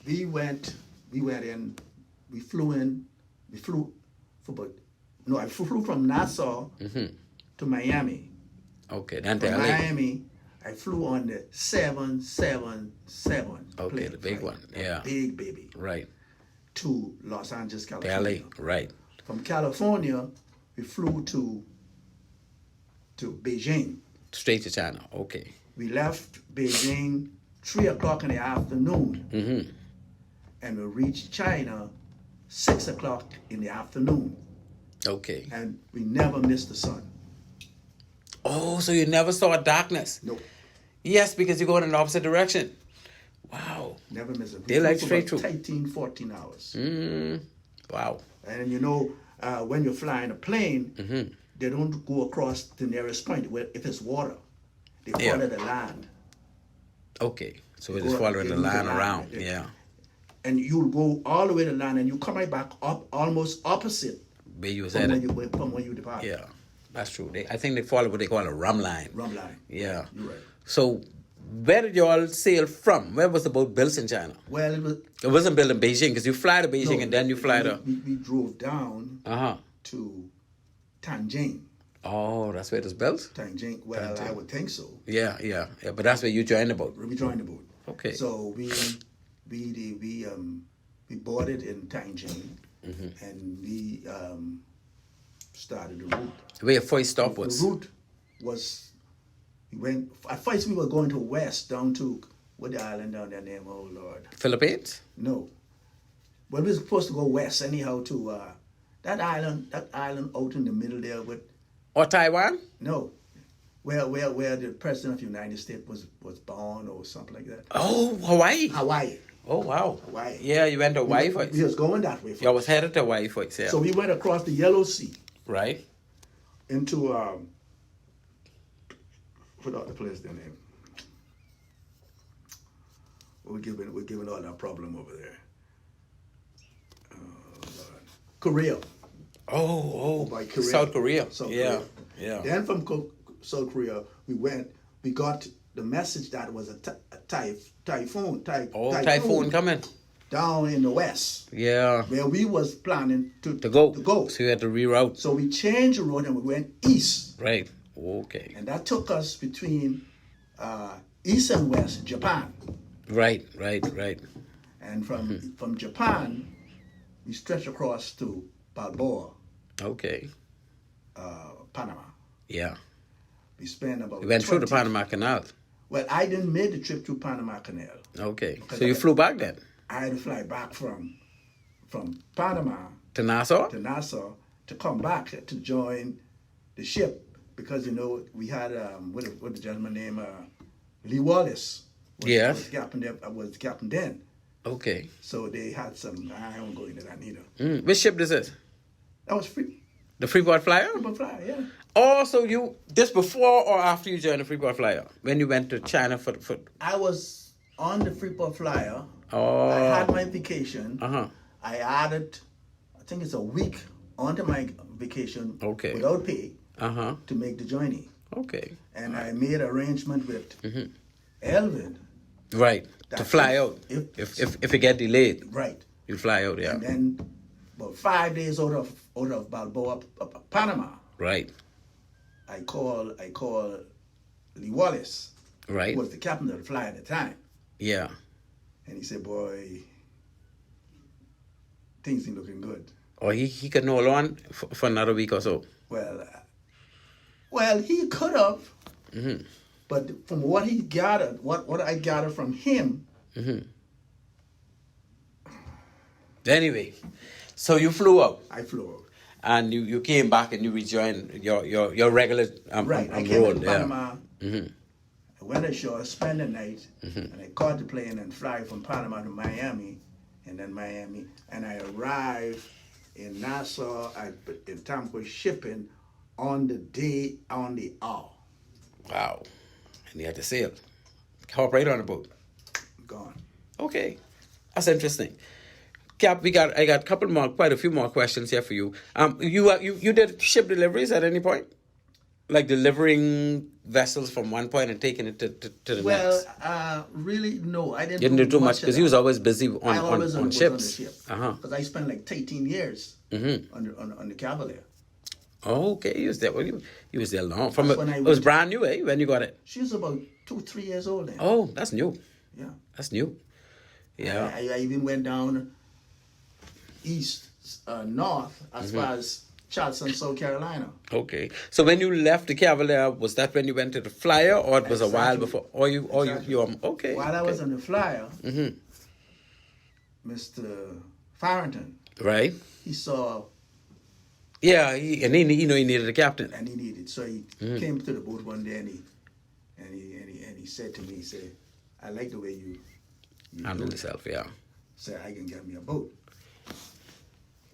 we flew I flew from Nassau to Miami. Okay, then From to LA. Miami, I flew on the 777 Okay, plane the big flight, one, that yeah. big baby, Right. to Los Angeles, To California. LA. Right. From California, we flew to Beijing. Straight to China. Okay. We left Beijing 3 o'clock in the afternoon, Mm-hmm. and we reached China 6 o'clock in the afternoon, Okay. and we never missed the sun. Oh, so you never saw darkness? Nope, Yes, because you're going in the opposite direction. Wow. never missed it. We Daylight flew for straight about through. 13, 14 hours. Wow. And you know, when you're flying a plane, Mm-hmm. they don't go across the nearest point. Where if it's water, they Yeah. follow the land. Okay. So we're Go- just following they the move line the line, around. yeah. Yeah. And you'll go all the way to land, and you come right back up almost opposite Where you was from at where it. you depart. Yeah. That's true. I think they follow what they call a rum line. Rum line. Yeah. You're right. So where did you all sail from? Where was the boat built in China? Well, it was. It wasn't built in Beijing because you fly to Beijing no, and then you fly to. We drove down Uh-huh. to Tianjin. Oh, that's where it was built? Tianjin. Well, I would think so. Yeah. But that's where you joined the boat. We joined the boat. Okay. So we boarded in Tianjin, Mm-hmm. and we started the route. Where your first stop The was? route was, we went, at first we were going to west, down to, what the island down there name, oh Lord. Philippines? No. Well, we were supposed to go west anyhow to that island out in the middle there with, Or Taiwan? no, where the president of the United States was born or something like that. Oh, Hawaii. Hawaii. Oh, wow. Hawaii. Yeah, you went to Hawaii We first. was going that way. You was headed to Hawaii first, yeah. So we went across the Yellow Sea Right? into, forgot the place their name. We're giving all that problem over there. Lord. Korea. Oh, By Korea. South Korea. South yeah, Korea. yeah. Then from South Korea, we got the message that was a typhoon Typhoon coming. down in the west, Yeah. where we was planning to go. So you had to reroute. So we changed the road and we went east, Right. Okay. and that took us between east and west, Japan. Right. And from Japan, we stretched across to Balboa, Okay. Panama. Yeah. We spent about You went through the 20 Panama Canal. Well, I didn't make the trip to Panama Canal. Okay. So you flew back then? I had to fly back from Panama To Nassau? to Nassau to come back to join the ship because we had what the gentleman named Lee Wallace. Yes. Was the captain there, was the captain then. Okay. So they had some. I won't go into that neither. Which ship this is? That was free. The Freeport Flyer? Freeport Flyer, yeah. Oh, so this before or after you joined the Freeport Flyer? When you went to China for I was on the Freeport Flyer. Oh. I had my vacation. Uh-huh. I added, I think it's a week onto my vacation Okay. without pay Uh-huh. to make the journey. Okay. And I made arrangement with Mm-hmm. Elvin. Right. To That's fly it. out. If it get delayed, Right. you fly out, yeah. And then about 5 days out of Balboa, Panama, Right. I call Lee Wallace, Right. who was the captain of the flight at the time. Yeah. And he said, boy, things ain't looking good. Or he could hold on for another week or so. Well, he could have, Mm-hmm. but from what he gathered, what I gathered from him, Anyway, so you flew out I flew out. and you came back and you rejoined your regular Right, I came road. to Yeah. Panama. I went ashore, spent the night, and I caught the plane and fly from Panama to Miami, and then Miami, and I arrived in Nassau in Tampa shipping on the hour. Wow. And you had to sail. Hop right on the boat. Gone. Okay. That's interesting. Cap, I got quite a few more questions here for you. You did ship deliveries at any point? Like delivering vessels from one point and taking it to the Well, next? really, no, I didn't. You didn't do too much of because that. he was always busy on I always on was ships. on the ship. Uh-huh. Because I spent like 13 years on the Cavalier. Oh, okay. You was there. Well, you was there long. That's when I It was went- brand new, eh? When you got it. She was about 2-3 years old then. Oh, that's new. Yeah. That's new. Yeah. I even went down east, north, as far as Charleston, South Carolina. Okay. So when you left the Cavalier, was that when you went to the Flyer, or it was a while before? Or you okay. While I was on the Flyer, Mm-hmm. Mr. Farrington, Right. he saw Yeah, he needed a captain. and he needed, so he came to the boat one day and he said to me, he said, I like the way you Handle do it. yourself, yeah. Said I can get me a boat.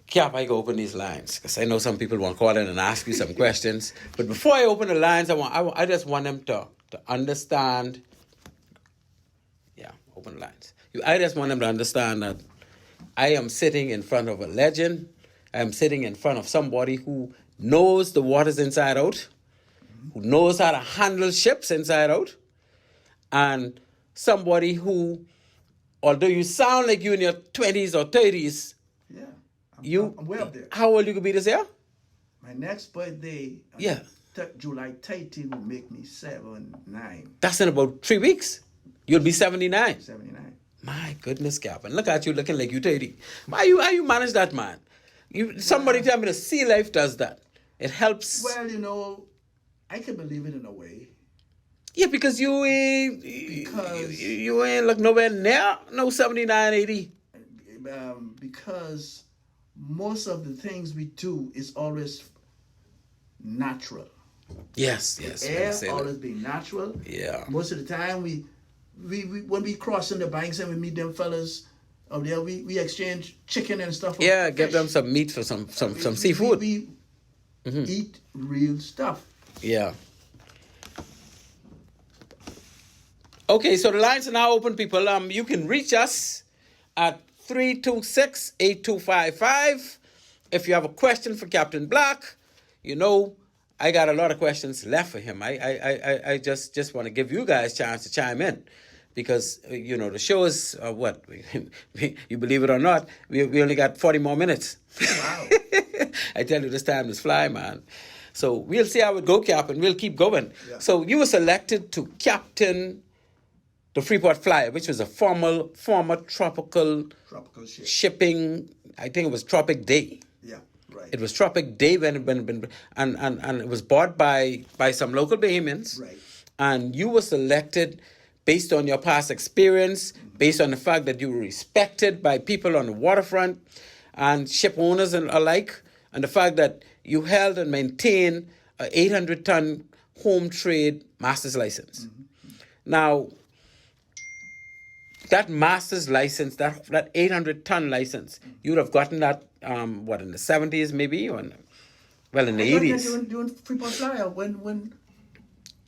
Cap, I go open these lines because I know some people want to call in and ask you some questions. But before I open the lines, I just want them to understand. Yeah, open the lines. I just want them to understand that I am sitting in front of a legend. I am sitting in front of somebody who knows the waters inside out, who knows how to handle ships inside out, and somebody who, although you sound like you're in your 20s or 30s, Yeah, I'm way up there. how old you could be this year? My next birthday, Yeah. July 13 will make me 79. That's in about 3 weeks. You'll be 79. 79. My goodness, Cap. And look at you looking like you're 30. How you manage that, man? Somebody tell me the sea life does that. It helps. Well, I can believe it in a way. Yeah, because you ain't look nowhere near no 79, 80. Because most of the things we do is always natural. Yes. Air say always that. be natural. Yeah. Most of the time we when we crossing the banks and we meet them fellas up there, we exchange chicken and stuff. Yeah, give them some meat for some seafood. We eat real stuff. Yeah. Okay, so the lines are now open, people. You can reach us at 326-8255. If you have a question for Captain Black, I got a lot of questions left for him. I just want to give you guys a chance to chime in. Because, the show is, what? You believe it or not, we only got 40 more minutes. Wow. I tell you, this time is fly, man. So we'll see how it go, Cap, and we'll keep going. Yeah. So you were selected to captain the Freeport Flyer, which was a former tropical ship. shipping. I think it was Tropic Day. Yeah, right. It was Tropic Day and it was bought by some local Bahamians. Right. And you were selected based on your past experience, based on the fact that you were respected by people on the waterfront and ship owners and alike, and the fact that you held and maintained an 800-ton home trade master's license. Now, that master's license, that 800-ton license, you would have gotten that, in the 70s maybe? In the 80s. Doing Freeport Flyer when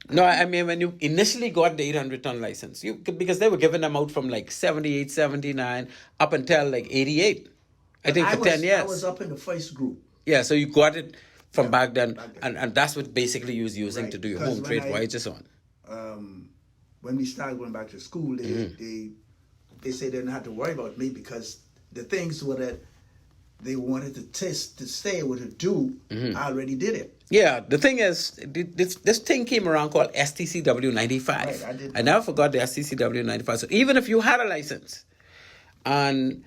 No, I mean when you initially got the 800-ton license, because they were giving them out from like 78, 79, up until like 88. I think for 10 years. I was up in the first group. Yeah, so you got it from back then, and that's what basically you was using Right, to do your because home trade voyages on. When we started going back to school, they said they didn't have to worry about me because the things were that they wanted to test to say what to do. I already did it. Yeah, the thing is, this thing came around called STCW 95. Right, I never forgot the STCW 95. So even if you had a license, and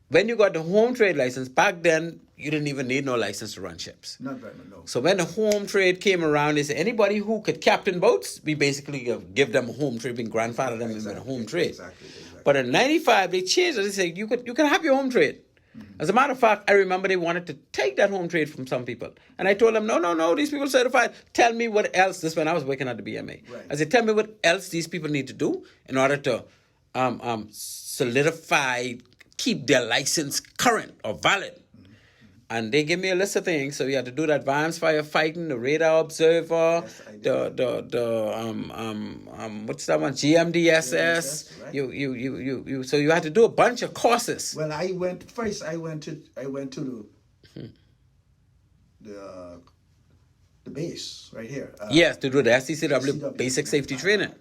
when you got the home trade license, back then, you didn't even need no license to run ships. Not right, no. So when the home trade came around, they said anybody who could captain boats, we basically give them a home trade, we grandfather them in a home trade. Exactly. But in 95, they changed it. They said you can have your home trade. As a matter of fact, I remember they wanted to take that home trade from some people. And I told them, no, these people certified. Tell me what else, this when I was working at the BMA. Right. I said, tell me what else these people need to do in order to solidify, keep their license current or valid. And they gave me a list of things. So you had to do the advanced firefighting, the radar observer, Yes, I did. what's that one? GMDSS. right. You so you had to do a bunch of courses. Well, I went to the base right here. Yes, to do the SCCW basic safety training.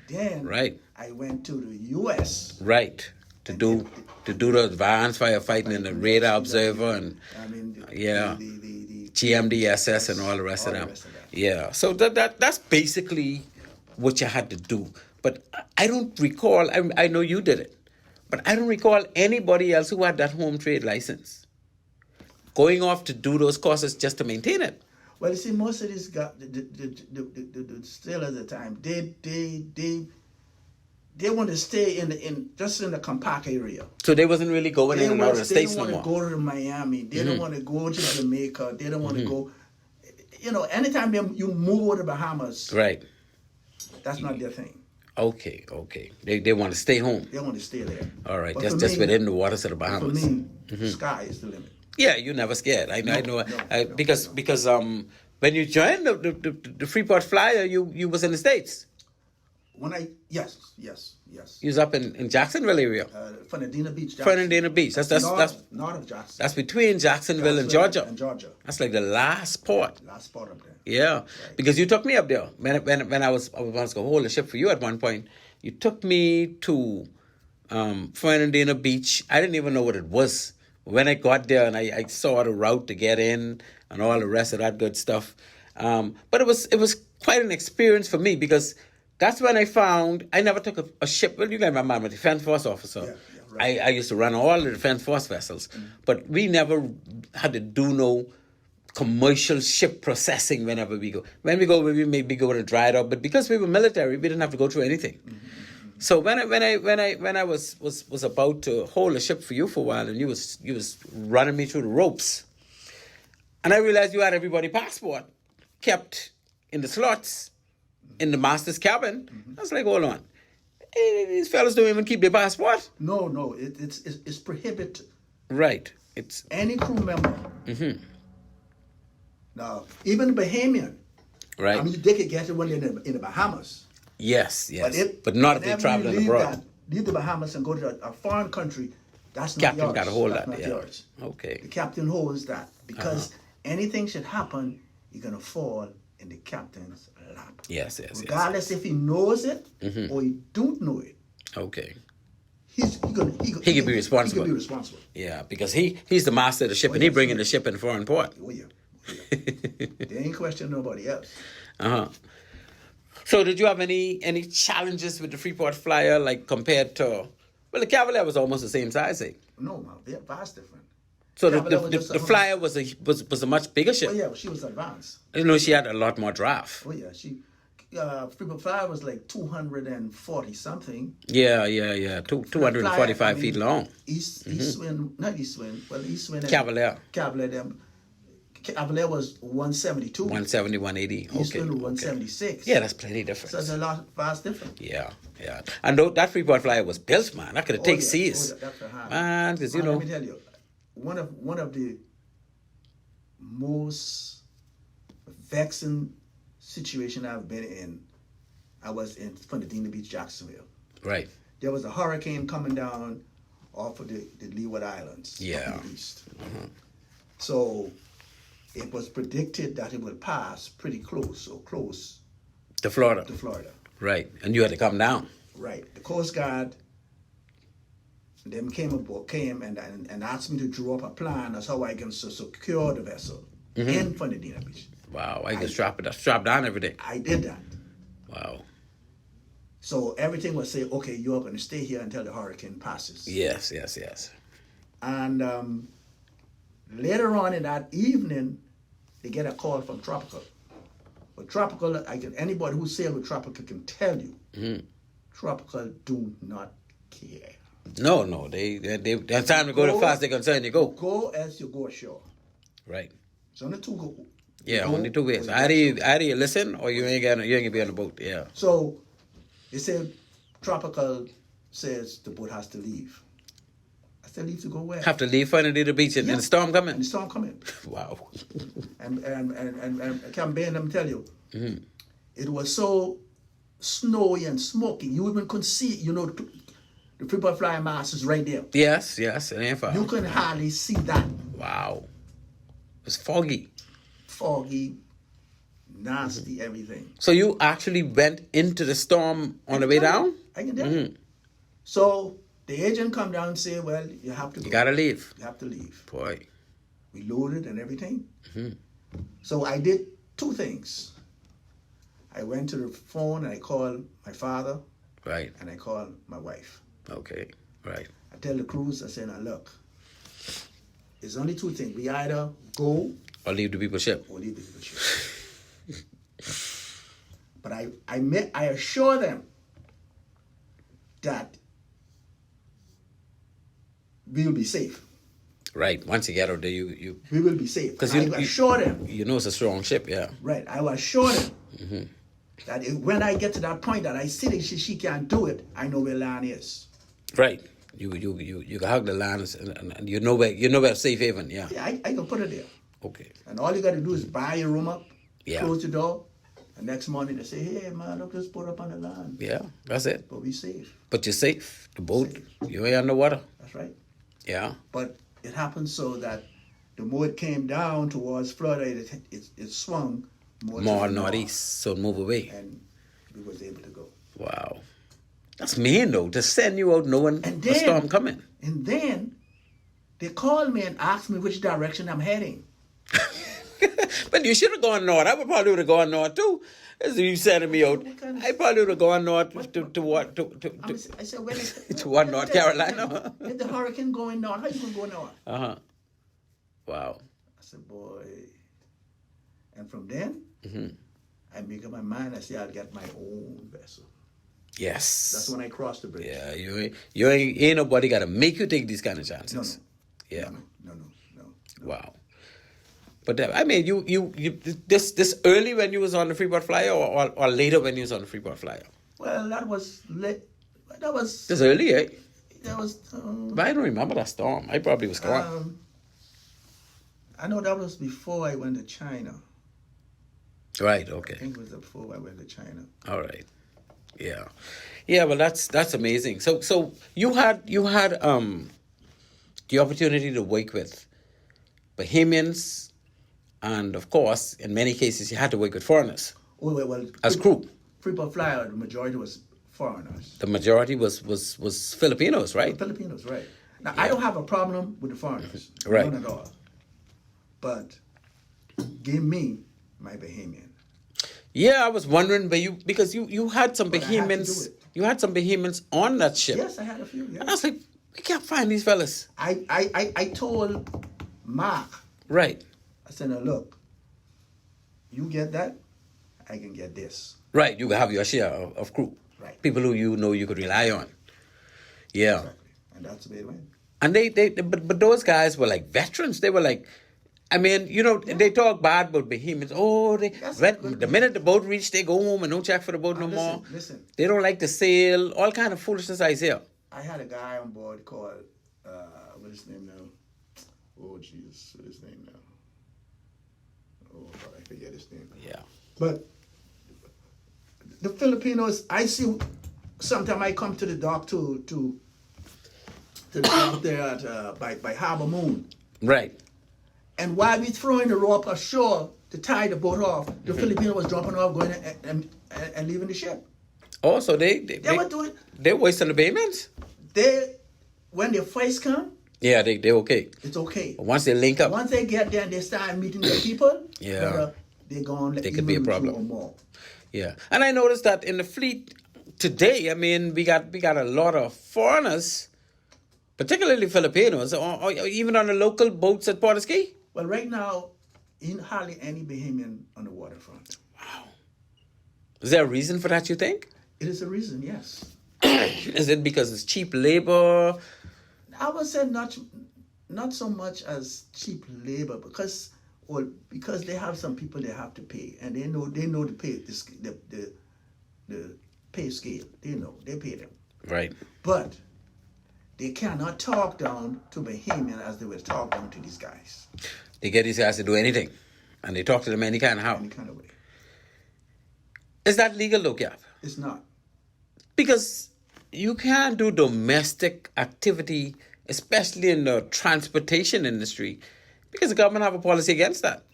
Then Right. I went to the U.S. Right. To do the advanced firefighting and the radar observer and the GMDSS and all the rest of them. Yeah. So that's basically what you had to do. But I don't recall, I know you did it, but I don't recall anybody else who had that home trade license. going off to do those courses just to maintain it. Well, you see, most of these guys, the sailors at the time, they want to stay in just in the compact area. So they wasn't really going in and out of the States no more. They don't want to go to Miami. They don't want to go to Jamaica. They don't want to go. Anytime you move over to Bahamas, Right. that's not their thing. Okay. They want to stay home. They want to stay there. All right, But just within the waters of the For Bahamas. me, sky is the limit. Yeah, you're never scared. I know. No, Because when you joined the Freeport Flyer, you was in the States. Yes. You was up in Jacksonville area. Fernandina Beach. Fernandina Beach. That's north of Jackson. that's between Jacksonville and Georgia. And Georgia. That's like the last port. Last spot up there. Yeah, Right. because you took me up there when I was going to hold a ship for you at one point. You took me to Fernandina Beach. I didn't even know what it was. When I got there and I saw the route to get in and all the rest of that good stuff. But it was quite an experience for me because that's when I found I never took a ship. Well, you know, my mom was a Defense Force officer. Yeah, right. I used to run all the Defense Force vessels, but we never had to do no commercial ship processing whenever we go. When we go, we maybe go to dry dock, but because we were military, we didn't have to go through anything. So when I was about to hold a ship for you for a while, and you was running me through the ropes, and I realized you had everybody's passport kept in the slots in the master's cabin. I was like, hold on, these fellas don't even keep their passport. No, it's prohibited. Right. It's Any crew member. Now, even the Bahamian. right. I mean, they could get it when they're in the Bahamas. Yes. But not if they're whenever traveling you leave abroad. leave the Bahamas and go to a foreign country, that's not Captain yours. got a hold of That's that. not Yeah. yours. Okay. The captain holds that because anything should happen, you're gonna fall in the captain's lap. Yes. Regardless if he knows it or he don't know it, Okay. he can be responsible. He can be responsible. Yeah, because he's the master of the ship, and he bringing the ship in foreign port. Oh yeah. They ain't question nobody else. So did you have any challenges with the Freeport Flyer, like compared to? Well, the Cavalier was almost the same size, eh? No, man, they're vast different. So Cavalier was just the Flyer was a much bigger ship. Oh yeah, she was advanced. You know, she had a lot more draft. Oh yeah, Freeport Flyer was like 240 something. Yeah. 245 feet long. East wind, not east wind. Well, east wind. Cavalier. Cavalier was 172. 170, 180. East Okay. wind was 176. Yeah, that's plenty different. So that's a lot vast different. Yeah. And that Freeport Flyer was built, man. That could have taken seas. That's a hard. Man, because you know. Let me tell you, one of the most vexing situation I've been in, I was in Fernandina Beach, Jacksonville. Right. There was a hurricane coming down off of the Leeward Islands. Yeah. Up in the east. So it was predicted that it would pass pretty close To Florida. to Florida. Right. And you had to come down. Right. The Coast Guard them came and asked me to draw up a plan as how I can secure the vessel in Fernandina Beach. Wow. I can strap down every day. I did that. Wow. So everything was saying, okay, you're going to stay here until the hurricane passes. Yes. And later on in that evening, they get a call from Tropical. But Tropical, anybody who sailed with Tropical can tell you, Tropical do not care. No. They time to go to fast. They're concerned you go. Go as you go ashore. Right. So only two go. Yeah, Go only 2 ways. or you go Either you listen or you ain't gonna be on the boat. Yeah. So they said Tropical says the boat has to leave. I said leave to go where? Have to leave Fernandina Beach and the storm And coming. the storm coming. Wow. And I can't bear them tell you. It was so snowy and smoky. You even couldn't see, the Freeport Flyer mast is right there. Yes. It ain't far. You couldn't hardly see that. Wow. It was foggy. Foggy, nasty, everything. So you actually went into the storm on the way down? I can tell you. So the agent come down and say, well, you have to go. You gotta leave. You have to leave. Boy. We loaded and everything. So I did two things. I went to the phone and I called my father Right. and I called my wife. Okay. Right. I tell the crews, I say, now look, It's only two things. We either go Or leave the people ship. or leave the people ship. But I assure them that we will be safe. Right. Once you get out there, you We will be safe. because I will assure them. you know it's a strong ship. Yeah. Right. I will assure them that when I get to that point that I see that she can't do it, I know where land is. Right. You can hug the land and you know where safe haven. Yeah. Yeah, I can put it there. Okay. And all you got to do is buy your room up, Yeah. close the door, and next morning they say, hey, man, look, just put up on the land. Yeah. That's it. But we safe. But you're safe. The boat. Safe. You ain't underwater. That's right. Yeah. But it happened so that the more it came down towards Florida, it swung more to More the north, northeast, so move away. and we was able to go. Wow. That's mean though, to send you out knowing And a storm coming. And then they called me and asked me which direction I'm heading. But you should have gone north. I would probably would have gone north too. As you sending me out, I probably would have gone north to what? I said, where To what, North Carolina? If the hurricane going north, how you gonna go north? Uh-huh. Wow. I said, boy. And from then, I make up my mind. I say, I'll get my own vessel. Yes. That's when I crossed the bridge. Yeah, you ain't nobody got to make you take these kind of chances. No. Yeah. No. Wow. But I mean, you this early when you was on the Freeport Flyer or later when you was on the Freeport Flyer? Well, that was late. That was. This early, eh? That was. But I don't remember that storm. I probably was gone. I know that was before I went to China. Right. I Okay. think it was before I went to China. All right. Yeah. Yeah. Well, that's amazing. So you had the opportunity to work with Bahamians, and of course, in many cases, you had to work with foreigners Well, as crew. Freeport Flyer, the majority was foreigners. The majority was Filipinos, right? Filipinos, right. Now, I don't have a problem with the foreigners. Right. None at all. But give me my Bahamian. Yeah, I was wondering, but because you had some But I had to Bahamians, do it. you had some Bahamians on that ship. Yes, I had a few. And I Yeah. was like, we can't find these fellas. I told Mark, Right. I said, now look, you get that, I can get this. Right. You have your share of crew. Right. People who you know you could rely on. Yeah. Exactly. And that's the way it went. And but those guys were like veterans. They were like, I mean, they talk bad about Bahamians. Oh, the minute the boat reached, they go home and don't check for the boat no more. Listen. They don't like to sail. All kind of foolishness I hear. I had a guy on board called, what's his name now? Oh, Jesus, what's his name now? Oh, God, I forget his name. Yeah. But the Filipinos, I see, sometimes I come to the dock to the dock there at, by Harbor Moon. Right. And while we throwing the rope ashore to tie the boat off, the Filipino was jumping off, going and leaving the ship. Oh, so they were doing. They're wasting the Bahamians? When the fights come, Yeah, they're okay. it's okay. But once they link up, Once they get there and they start meeting the people, Yeah. they're going to They could be a problem. or more. yeah. And I noticed that in the fleet today, I mean, we got a lot of foreigners, particularly Filipinos, or even on the local boats at Port of Ski. Well, right now, hardly any Bahamian on the waterfront. Is there a reason for that, you think? It is a reason, yes. Is it because it's cheap labor? I would say not so much as cheap labor because they have some people they have to pay, and they know the pay the pay scale. They pay them, Right. but they cannot talk down to Bahamian as they would talk down to these guys They get these guys to do anything, and they talk to them any kind of how. any kind of way. Is that legal, though, Cap? It's not. Because you can't do domestic activity, especially in the transportation industry, because the government have a policy against that.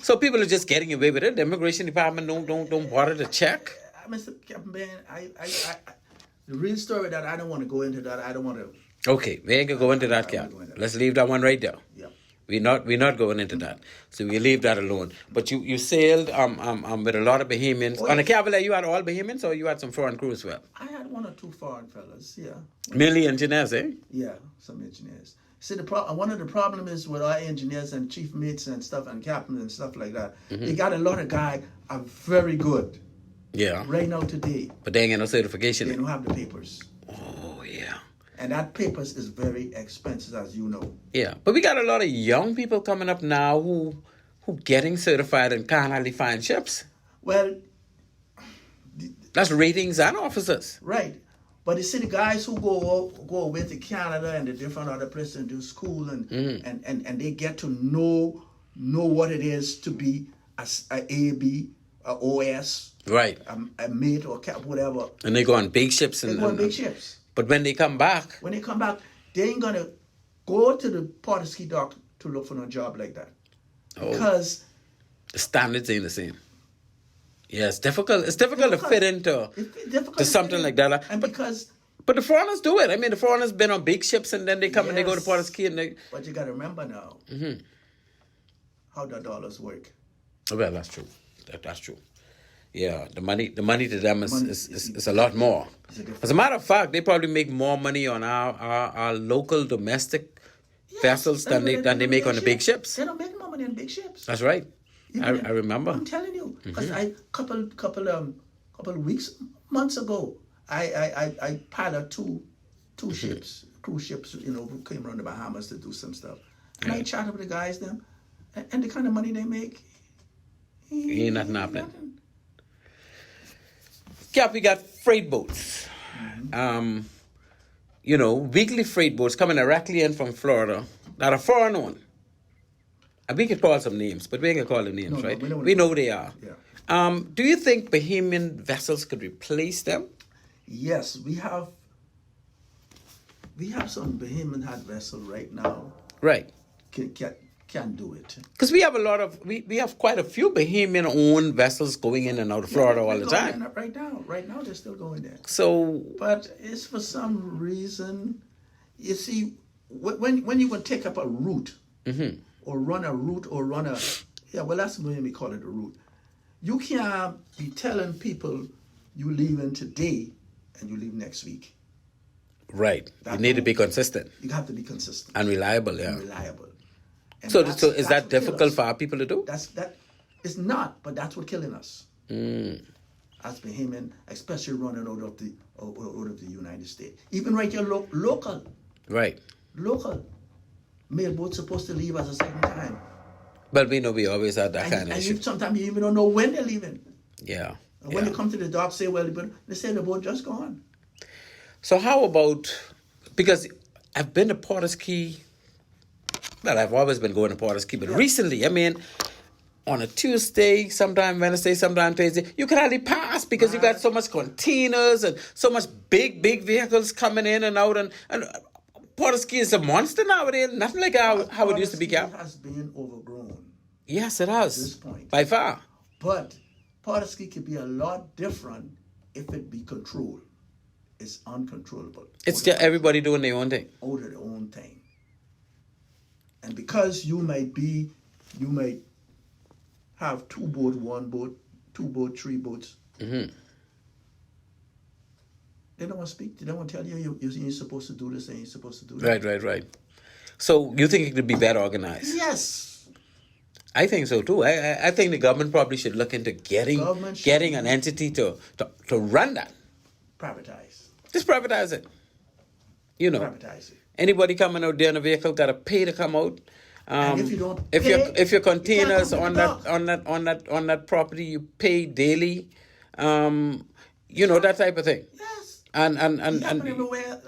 So people are just getting away with it. The immigration department don't bother to check. Mr. Captain Ben, I the real story that I don't want to go into that. I don't want to. Okay, we ain't gonna go into that, Cap. Let's leave that one right there. Yeah. We're not going into that. So we leave that alone. But you sailed with a lot of Bahamians. Oh, On the yes. Cavalier, you had all Bahamians, or you had some foreign crew as well? I had one or two foreign fellas. Yeah. Mainly engineers, eh? Yeah, some engineers. See, one of the problems is with our engineers and chief mates and stuff and captains and stuff like that. They got a lot of guys are very good. Yeah. Right now today. But they ain't got no certification. They don't have the papers. Oh, yeah. And that papers is very expensive, as you know. Yeah. But we got a lot of young people coming up now who getting certified and can't hardly find ships. Well, that's ratings and officers. Right. But you see the guys who go away to Canada and the different other places and do school and they get to know what it is to be a AB, a OS, right, a mate or cap, whatever. And they go on big ships. They go on big ships. But when they come back, they ain't gonna go to the Portuguese dock to look for no job like that. Because the standards ain't the same. Yeah, it's difficult. It's difficult to fit into something like that. And but the foreigners do it. I mean, the foreigners been on big ships and then they come and they go to Portuguese and they. But you gotta remember now how the dollars work. Well, that's true. That's true. Yeah, the money to them is a lot more. As a matter of fact, they probably make more money on our local domestic vessels than they make on the big ships. They don't make more money on big ships. That's right. I remember. I'm telling you, because couple months ago, I piloted two ships, cruise ships, who came around the Bahamas to do some stuff, and I chatted with the guys them, and the kind of money they make, ain't nothing happening. Cap, we got freight boats. Weekly freight boats coming directly in from Florida that are foreign owned. And we could call some names, but we ain't gonna call them names, right? We know they are. Yeah. Do you think Bahamian vessels could replace them? Yes, we have some Bahamian had vessel right now. Right. Can do it. Because we have we have quite a few Bahamian owned vessels going in and out of Florida all the time. Right now they're still going there. So, but it's for some reason, you see, when you gonna take up a route. Or run a route that's when we call it a route. You can't be telling people you leaving today and you leave next week. Right. You need to be consistent. You have to be consistent. And reliable, yeah. And reliable. And so is that difficult for our people to do? It's not, but that's what's killing us. As Bahamian, especially running out of the United States. Even right here local. Right. Local. Mailboat's supposed to leave at a certain time. But we know we always have that kind of issue. Sometimes you even don't know when they're leaving. Yeah. And when they come to the dock, say, they say the boat just gone. So how about, because I've been to Portuguese, well, I've always been going to Portuguese, but recently, I mean, on a Tuesday, sometime Wednesday, sometime Thursday, you can hardly pass because you got so much containers and so much big vehicles coming in and out and Portuguese is a monster nowadays. Nothing like how it used to be, Cap. It has been overgrown. Yes, it has. At this point. By far. But Portuguese could be a lot different if it be controlled. It's uncontrollable. It's just everybody doing their own thing. Out of their own thing. And because you might have two boat, three boats. They don't want to speak. They don't want to tell you you're supposed to do this and you're supposed to do that. Right. So you think it could be better organized? Yes. I think so too. I think the government probably should look into getting an entity to run that. Privatize. Just privatize it. Privatize it. Anybody coming out there in a vehicle got to pay to come out. And if you don't if your containers on that property, you pay daily. That type of thing. Yes. And everywhere,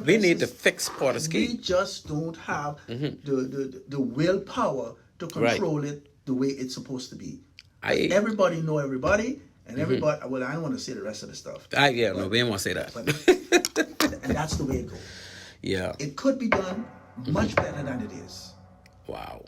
we need to fix Portuguese. We just don't have the willpower to control it the way it's supposed to be. Everybody know everybody, and everybody. Well, I don't want to say the rest of the stuff. We don't want to say that. And that's the way it goes. Yeah. It could be done much better than it is. Wow.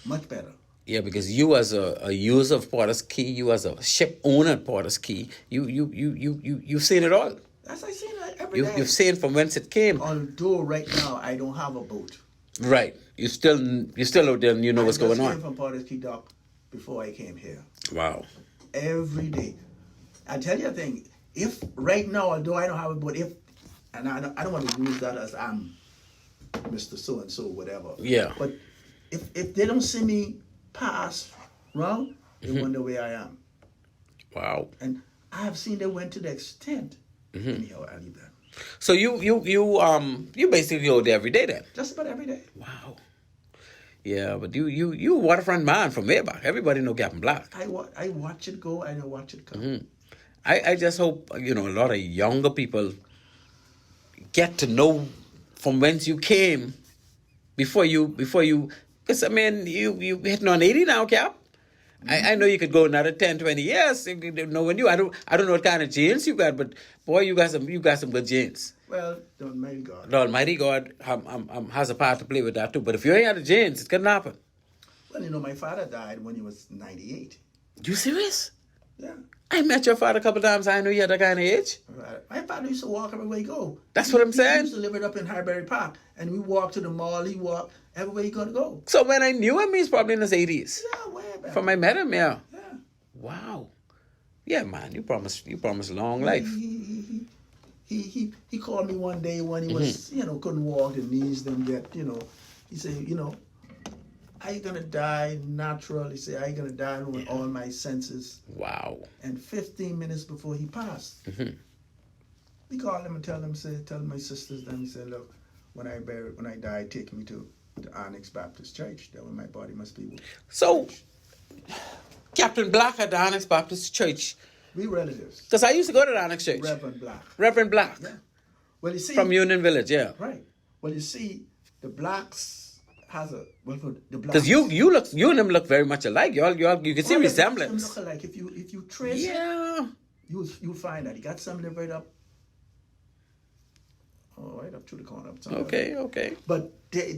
Much better. Yeah, because you as a user of Portuguese, you as a ship owner of Portuguese, you've seen it all. That's I seen it every day. You've seen from whence it came. Although right now I don't have a boat. Right. You're still out there and you know what's going on. I came from Portuguese dock before I came here. Wow. Every day. I tell you a thing. If right now, although I don't have a boat, and I don't want to use that as Mr. So and so, whatever. Yeah. But if they don't see me pass wrong, they wonder where I am. Wow. And I have seen they went to the extent. Anyhow, I leave that. So you basically go there every day then? Just about every day. Wow. Yeah, but you a waterfront man from way back. Everybody know Captain Black. I watch it go. I don't watch it come. I just hope, a lot of younger people get to know from whence you came before you, because, I mean, you hitting on 80 now, Cap. I know you could go another 10, 20 years. Knowing you, I don't know what kind of genes you got, but boy, you got some good genes. Well, the Almighty God. The Almighty God has a part to play with that too. But if you ain't got the genes, it couldn't happen. Well, my father died when he was 98. You serious? Yeah. I met your father a couple of times. I knew you had that kind of age. My father used to walk everywhere he go. That's what I'm saying. He used to live it up in Highbury Park, and we walked to the mall. He walked everywhere he gonna go. So when I knew him, he's probably in his 80s. Yeah, way back. From I met him, yeah. Yeah. Wow. Yeah, man, you promised long life. He called me one day when he was, couldn't walk, the knees didn't get, he said, are you gonna die natural? He said, are you gonna die with all my senses? Wow. And 15 minutes before he passed, we called him and tell my sisters, then he said, look, when I die, take me to the Annex Baptist Church. That way my body must be. So, Captain Black at the Annex Baptist Church. We relatives. Because I used to go to the Annex Church. Reverend Black. Yeah. Well, you see. From Union Village, yeah. Right. Well, you see, the blacks has a the blacks. Because you and him look very much alike. You can see resemblance. Look alike. If you trace it, you'll find that he got something right up. Oh, right up to the corner. Okay. But they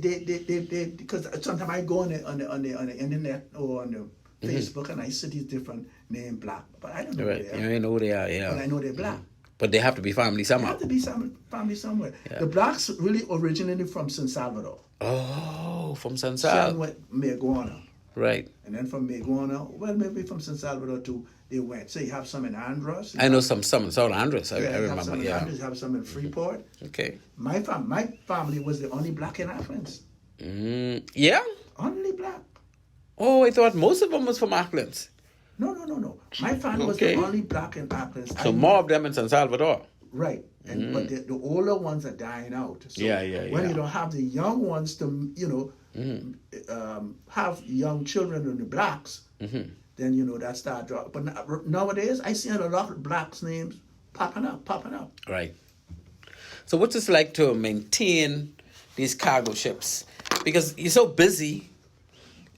because sometimes I go on the internet or on the Facebook and I see these different name Black, but I don't know who they are. You ain't know who they are, yeah. But I know they're Black. But they have to be family somehow. They have to be family somewhere. Yeah. The Blacks really originated from San Salvador. Oh, from San Salvador. Meguana. Right. And then from Meguana, well, maybe from San Salvador too, they went. So you have some in Andros. I know some in South Andros. I remember, have some in Andros, you have some in Freeport. Okay. My family was the only Black in Auckland. Yeah? Only Black. Oh, I thought most of them was from Auckland. No. My family was the only Black in Auckland. So more of them in San Salvador. Right. And but the older ones are dying out. So when you don't have the young ones to have young children in the Blacks, then that start dropping. But nowadays I see a lot of Blacks names popping up. Right. So what's it like to maintain these cargo ships? Because you're so busy.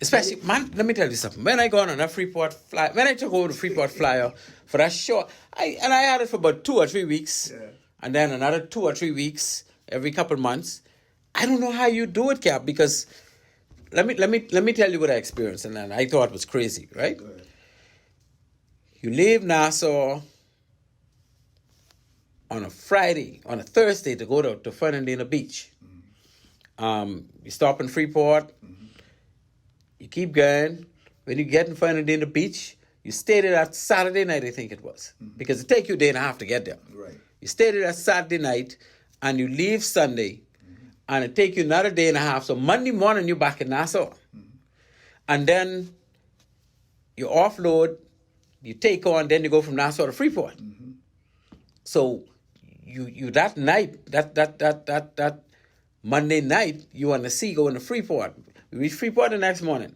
Especially, man, let me tell you something. When I got on a Freeport fly, when I took over the Freeport flyer for that short, I had it for about 2 or 3 weeks, and then another 2 or 3 weeks every couple of months. I don't know how you do it, Cap, because let me tell you what I experienced, and then I thought it was crazy, right? Go ahead. You leave Nassau on a Thursday to go to Fernandina Beach. You stop in Freeport. You keep going. When you get in Fernandina Beach, you stay there that Saturday night, I think it was. Because it take you a day and a half to get there. Right. You stay there that Saturday night, and you leave Sunday, and it take you another day and a half. So Monday morning, you're back in Nassau. And then you offload, you take on, then you go from Nassau to Freeport. So you that night, that Monday night, you on the sea going to Freeport. You reach Freeport the next morning.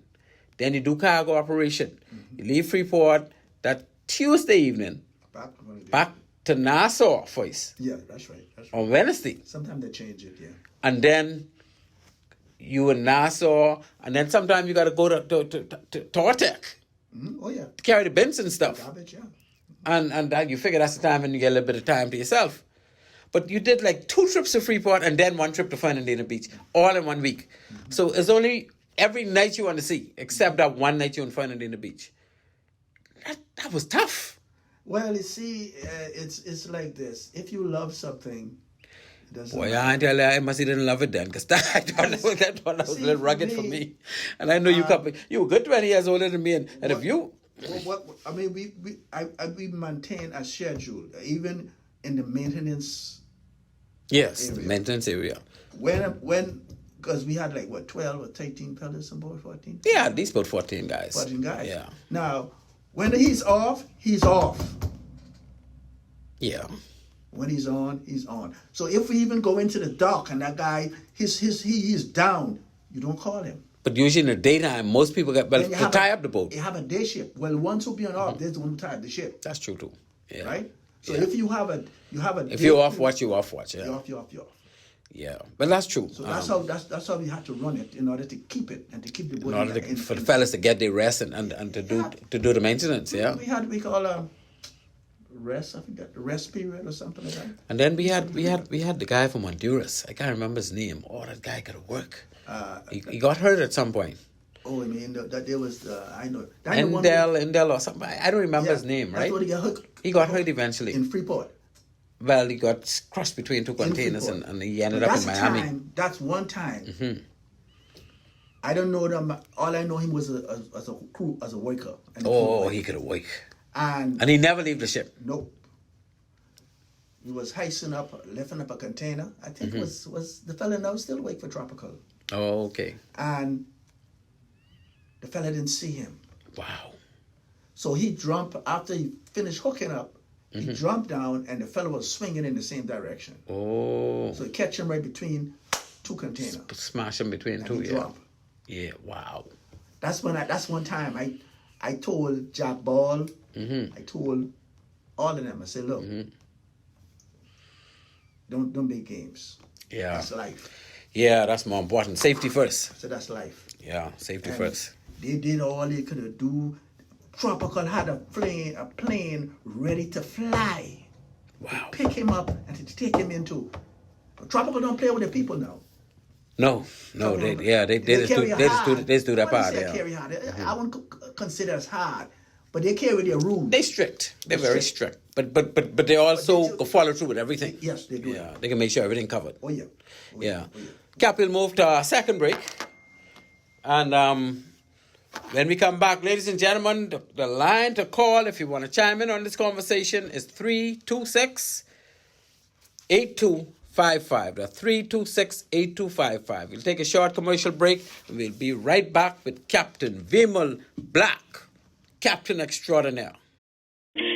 Then you do cargo operation. You leave Freeport that Tuesday evening. Back to Nassau first. Yeah, that's right. On Wednesday. Sometimes they change it, yeah. And then you in Nassau. And then sometimes you got to go to Tortec. Oh, yeah. To carry the bins and stuff. Garbage, yeah. And you figure that's the time when you get a little bit of time to yourself. But you did like 2 trips to Freeport and then 1 trip to Fernandina Beach, all in 1 week. So it's only every night you on the sea, except that one night you're in Fernandina Beach. That was tough. Well, you see, it's like this. If you love something, it doesn't Boy, matter. I must have didn't love it then, because that was a little rugged for me. And I know you were good 20 years older than me, and if you... I mean, we maintain a schedule, even in the maintenance. Yes, area. the maintenance area. When because we had like, what, 12 or 13 fellas on board, 14? Yeah, at least about 14 guys. 14 guys. Yeah. Now, when he's off, he's off. Yeah. When he's on, he's on. So if we even go into the dock and that guy, he is down, you don't call him. But usually in the daytime, most people get, well, Then you to have tie up the boat. You have a day ship. Well, once who be on off, there's the one who tie up the ship. That's true too. Yeah. Right? So Yeah. if you have a If you're off watch, you're off watch. you're Yeah. off, you're off. Yeah. But that's true. So that's how we had to run it in order to keep it and to keep the boat. in order for the fellas to get their rest and to do the maintenance. Yeah. We call rest. I forgot the rest period or something like that. And then we had the guy from Honduras. I can't remember his name. Oh, that guy could work. He got hurt at some point. Oh, I mean that there was I know Endel or something. I don't remember his name. Right. That's what he got hurt. He got hurt eventually. In Freeport. Well, he got crushed between two containers and he ended up in Miami. That's one time. Mm-hmm. I don't know them. All I know him was as a crew, as a worker. Oh, he could work. And he never leave the ship. Nope. He was lifting up a container. I think Mm-hmm. was the fella now still awake for tropical. Oh, okay. And the fella didn't see him. Wow. So he jumped after he finished hooking up. Mm-hmm. He jumped down, and the fella was swinging in the same direction. Oh. So he catch him right between two containers. Smash him between two. He Yeah. dropped. Yeah. Wow. That's one time I told Jack Ball. Mm-hmm. I told all of them. I said, look, don't make games. Yeah. That's life. Yeah, that's more important. Safety first. So that's life. Yeah, safety And first. They did all they could do. Tropical had a plane ready to fly. Wow. Pick him up and to take him into. But Tropical don't play with the people now. No, they just do that part. Yeah. Carry hard. I wouldn't consider as hard, but they carry their rules. They strict. They're very strict. But they also follow through with everything. Yes, they do. Yeah, they can make sure everything covered. Oh yeah. Yeah. Cap, we'll move to our second break. And when we come back, ladies and gentlemen, the line to call if you want to chime in on this conversation is 326-8255. The 326-8255. We'll take a short commercial break. We'll be right back with Captain Vemal Black, Captain Extraordinaire.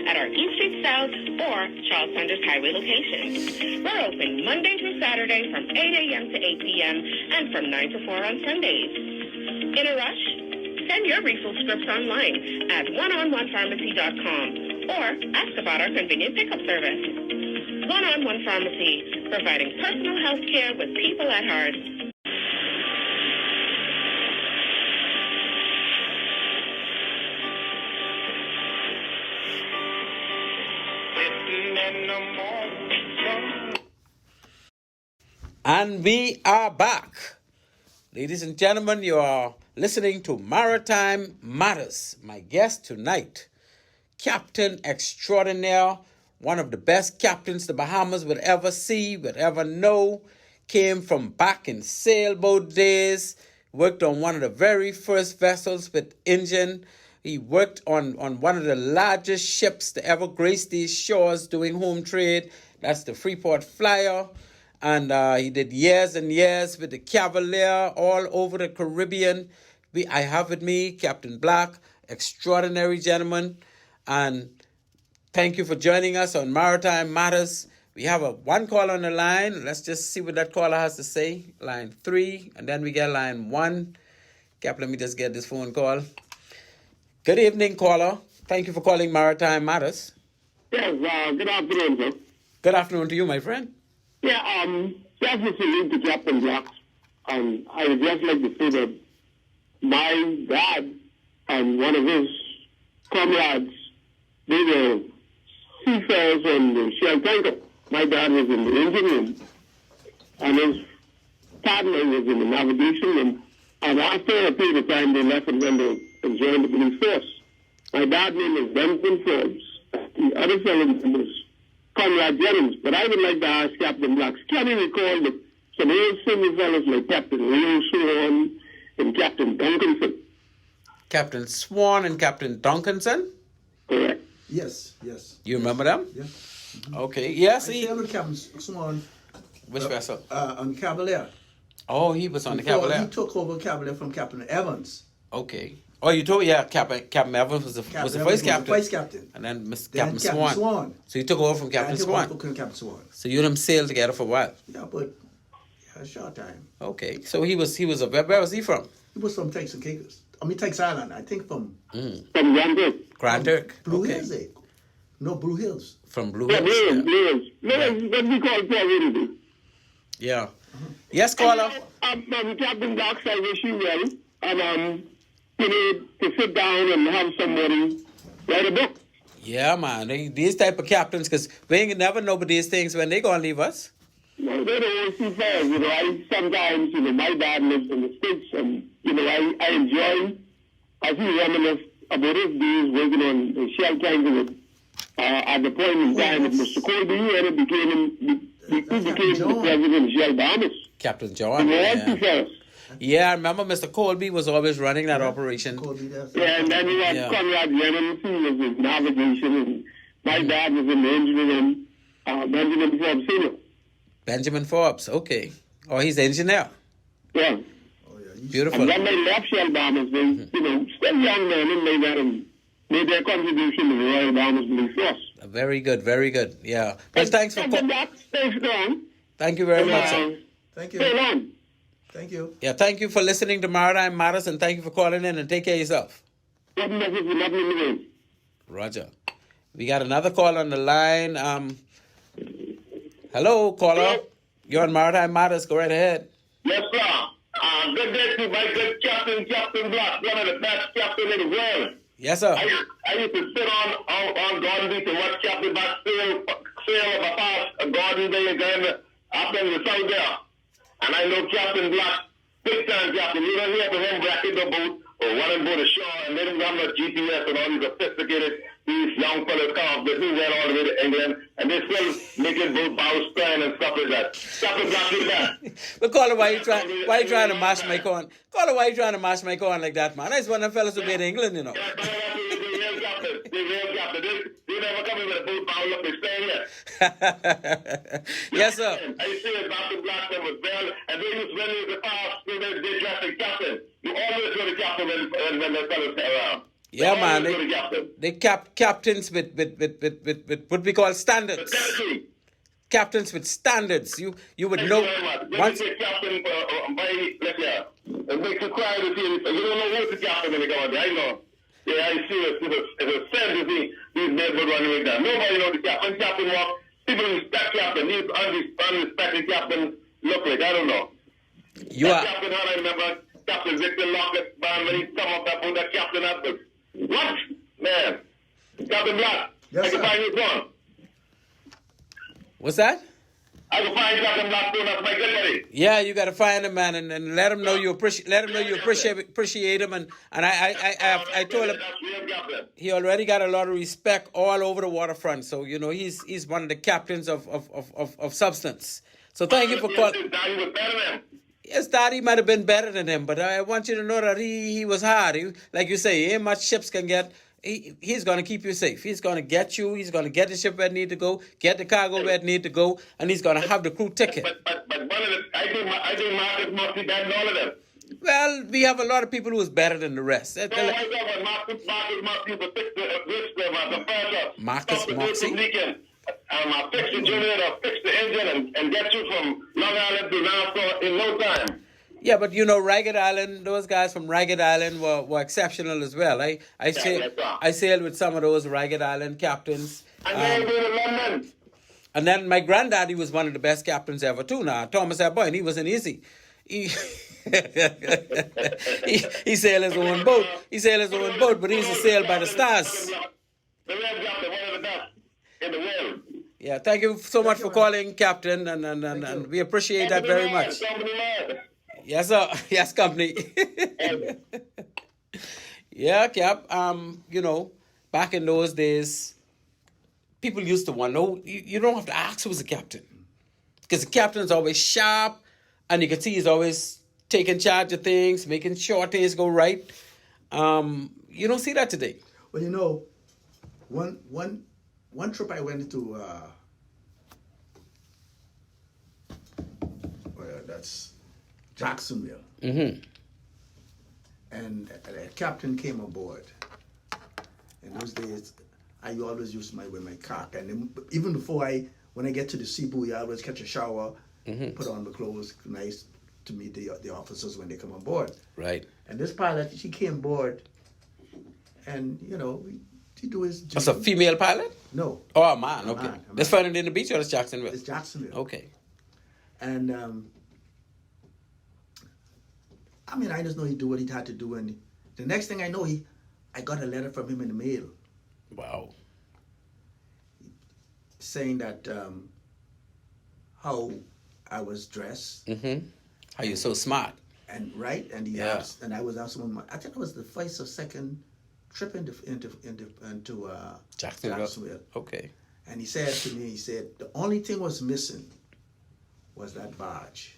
At our East Street South or Charles Sanders Highway locations. We're open Monday through Saturday from 8 a.m. to 8 p.m. and from 9 to 4 on Sundays. In a rush? Send your refill scripts online at oneononepharmacy.com or ask about our convenient pickup service. One-on-One Pharmacy, providing personal health care with people at heart. And we are back. Ladies and gentlemen, you are listening to Maritime Matters. My guest tonight, Captain Extraordinaire, one of the best captains the Bahamas would ever see, would ever know. Came from back in sailboat days, worked on one of the very first vessels with engine. He worked on one of the largest ships to ever grace these shores doing home trade. That's the Freeport Flyer. And he did years and years with the Cavalier all over the Caribbean. I have with me Captain Black, extraordinary gentleman. And thank you for joining us on Maritime Matters. We have one call on the line. Let's just see what that caller has to say. Line 3, and then we get line 1. Cap, let me just get this phone call. Good evening, caller. Thank you for calling Maritime Matters. Yes, good afternoon, sir. Good afternoon to you, my friend. Yeah, just a salute to Captain Black. I would just like to say that my dad and one of his comrades, they were seafarers on the Shell tanker. My dad was in the engine room, and his partner was in the navigation room. And after a period of time, they left and went to join the police force. My dad's name is Benson Forbes. The other fellow's name is Conrad Jennings. But I would like to ask Captain Black, can you recall that some old senior fellows like Captain Leo Swan and Captain Duncanson? Captain Swan and Captain Duncanson? Correct. Yes. You remember them? Yeah. Okay. Yes. I sailed with Captain Swan. Which vessel? On Cavalier. Oh, he was on the Before Cavalier. he took over Cavalier from Captain Evans. Okay. Oh, you told me, yeah, Captain Evans was the Evans first was captain. the vice captain. And then Mr. Then Captain Captain Swan. Swan. So you took over from Captain Swan. Captain Swan. So you and him sailed together for a while. Yeah, but a short time. Okay. So he was where was he from? He was from Texas Island. I think from Grand Turk. Grand Turk. Blue Okay. Hills. No, Blue Hills. From Blue Yeah, Hills. Blue Hills. What we call Florida. Yeah. Yes, caller. Captain Blacks, I wish you well. And, you know, to sit down and have somebody write a book. Yeah, man. These type of captains, because we ain't never know about these things when they gonna leave us. No, they don't always see fair. You know, I sometimes, you know, my dad lives in the States, and, you know, I enjoy, as he reminisce about his days working on the shell tanker at the point in time with Mr. Colby, and it became the president of Shell Bahamas. Captain John. Yeah, I remember Mr. Colby was always running that operation. Yeah, and then he had Conrad Jennings, who was in navigation, and my dad was in the engine room, Benjamin Forbes Sr. Benjamin Forbes, okay. Oh, he's the engineer. Yeah. Beautiful. And when they left Shell Bahamas, they, you know, still young men, and made their contribution to the Royal Bahamas Police Force. Very good, very good. Yeah. Well, thanks for calling. Stay strong. Thank you very much, sir. Thank you. Stay long. Thank you. Yeah, thank you for listening to Maritime Matters, and thank you for calling in, and take care of yourself. Roger. We got another call on the line. Hello, caller. You're on Maritime Matters. Go right ahead. Yes, sir. Good day to my good Captain Black, one of the best captains in the world. Yes, sir. I used to sit on Garden Beach and watch Captain Black sail of a past Garden Day again up in the south there. And I know Captain Black, big time captain. You don't hear from him bracking the boat or running boat ashore, and they don't have no GPS and all these sophisticated, these young fellas come up, they do well all the way to England, and they still making boat bows span and stuff like that. Captain Black did that. But caller, why you trying to mash my corn? Caller, why you trying to mash my corn like that, man? I just one of them fellas who made England, you know. They never come in with a boat bow, look, they stay here. Yes, sir. I see it, Captain Black was well, and they used when they was past, they dressed the captain. You always go to captain when the fellas come around. Yeah, man. They captains with what we call standards. Captains with standards. You would know. Once you captain, it makes you cry to see. You don't know who's the captain when they come out there. I know. Yeah, I see it. It's a sense to see these men would run like that. Nobody knows the captain. When captain walk, people respect captain. These unrespected captain look like, I don't know. Captain, I remember Captain Victor Lockett, when he come up that boat, that captain after. What? Man. Captain Black. Yes, I can find your phone. What's that? I can find Captain Black phone. That's my good buddy. Yeah, you got to find him, man, and let him know you appreciate him. And I told him he already got a lot of respect all over the waterfront. So you know he's one of the captains of substance. So thank you for calling. Daddy was better than him. Yes, Daddy might have been better than him, but I want you to know that he was hard. Like you say, ain't much ships can get. He's going to keep you safe. He's going to get you. He's going to get the ship where it need to go, get the cargo where it need to go, and he's going to have the crew ticket. But one of the, I think Marcus must be better than all of them. Well, we have a lot of people who is better than the rest. No, I got Marcus must be the fix Marcus Moxie? I fix the generator, fix the engine, and get you from Long Island to Nassau in no time. Yeah, but you know, Ragged Island, those guys from Ragged Island were exceptional as well. I sailed with some of those Ragged Island captains. And then go to London. And then my granddaddy was one of the best captains ever too. Now, Thomas Aboyne, he wasn't easy. He sailed his own boat. He sailed his own boat, but he used to sail by the stars. The Red Captain, one of the best in the world. Yeah, thank you so much for calling, Captain, and we appreciate that very much. Yes, sir. Yes, company. Yeah, Cap. You know, back in those days, people used to want to know. You don't have to ask who's the captain, because the captain's always sharp, and you can see he's always taking charge of things, making sure things go right. You don't see that today. Well, you know, one trip I went to. That's Jacksonville. Mm-hmm. And a captain came aboard. In those days, I always used with my cock. And then, even before when I get to the Cebu, I always catch a shower, put on the clothes, nice to meet the officers when they come on board. Right. And this pilot, she came aboard, and he do his job. That's a female pilot? No. Oh, a man. Okay. That's found in the beach or it's Jacksonville? It's Jacksonville. Okay. And I just know he do what he had to do, and the next thing I know, I got a letter from him in the mail. Wow. Saying that how I was dressed. Mm-hmm. How you so smart. And he asked, and I was also I think it was the first or second trip into Jacksonville. Okay. And he said to me, the only thing was missing was that badge,